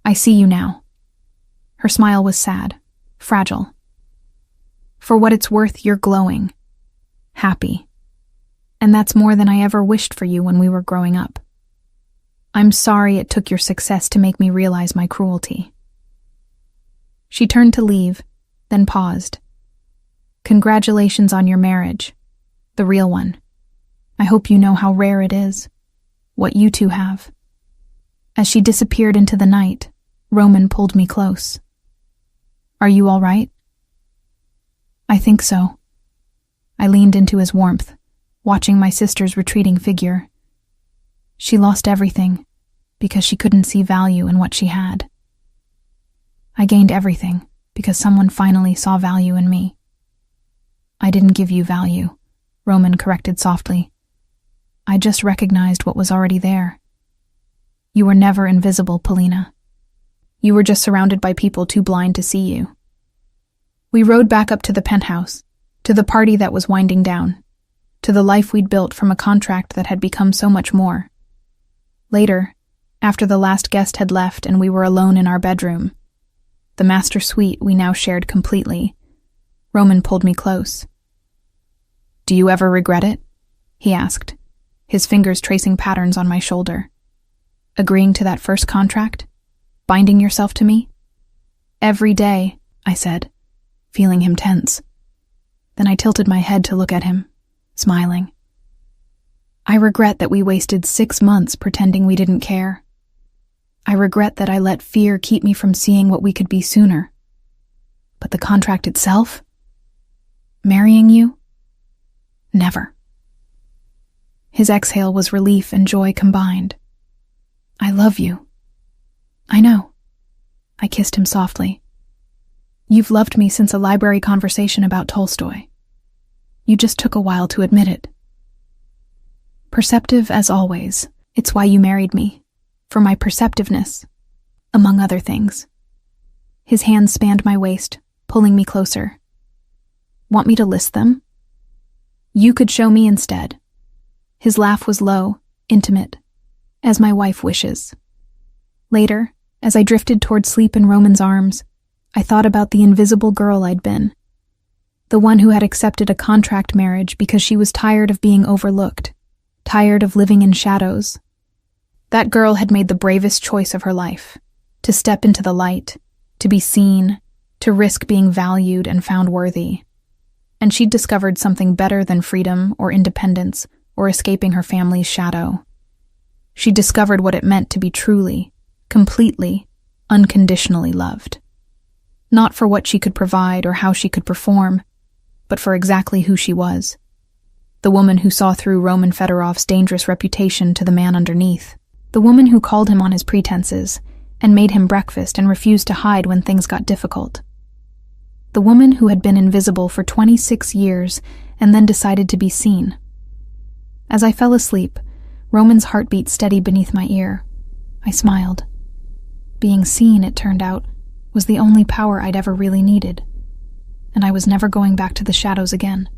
I see you now. Her smile was sad, fragile. For what it's worth, you're glowing. Happy. And that's more than I ever wished for you when we were growing up. I'm sorry it took your success to make me realize my cruelty. She turned to leave, then paused. Congratulations on your marriage. The real one. I hope you know how rare it is. What you two have. As she disappeared into the night, Roman pulled me close. Are you all right? I think so. I leaned into his warmth, watching my sister's retreating figure. She lost everything because she couldn't see value in what she had. I gained everything because someone finally saw value in me. I didn't give you value, Roman corrected softly. I just recognized what was already there. You were never invisible, Polina. You were just surrounded by people too blind to see you. We rode back up to the penthouse, to the party that was winding down, to the life we'd built from a contract that had become so much more. Later, after the last guest had left and we were alone in our bedroom, the master suite we now shared completely, Roman pulled me close. Do you ever regret it? He asked, his fingers tracing patterns on my shoulder. Agreeing to that first contract? Binding yourself to me? Every day, I said, feeling him tense. Then I tilted my head to look at him, smiling. I regret that we wasted 6 months pretending we didn't care. I regret that I let fear keep me from seeing what we could be sooner. But the contract itself? Marrying you? Never. His exhale was relief and joy combined. I love you. I know. I kissed him softly. You've loved me since a library conversation about Tolstoy. You just took a while to admit it. Perceptive as always, it's why you married me. For my perceptiveness, among other things. His hands spanned my waist, pulling me closer. Want me to list them? You could show me instead. His laugh was low, intimate, as my wife wishes. Later, as I drifted toward sleep in Roman's arms, I thought about the invisible girl I'd been. The one who had accepted a contract marriage because she was tired of being overlooked, tired of living in shadows. That girl had made the bravest choice of her life, to step into the light, to be seen, to risk being valued and found worthy. And she'd discovered something better than freedom or independence or escaping her family's shadow. She discovered what it meant to be truly, completely, unconditionally loved. Not for what she could provide or how she could perform, but for exactly who she was. The woman who saw through Roman Fedorov's dangerous reputation to the man underneath. The woman who called him on his pretenses and made him breakfast and refused to hide when things got difficult. The woman who had been invisible for 26 years and then decided to be seen. As I fell asleep, Roman's heartbeat steady beneath my ear. I smiled. Being seen, it turned out, was the only power I'd ever really needed, and I was never going back to the shadows again.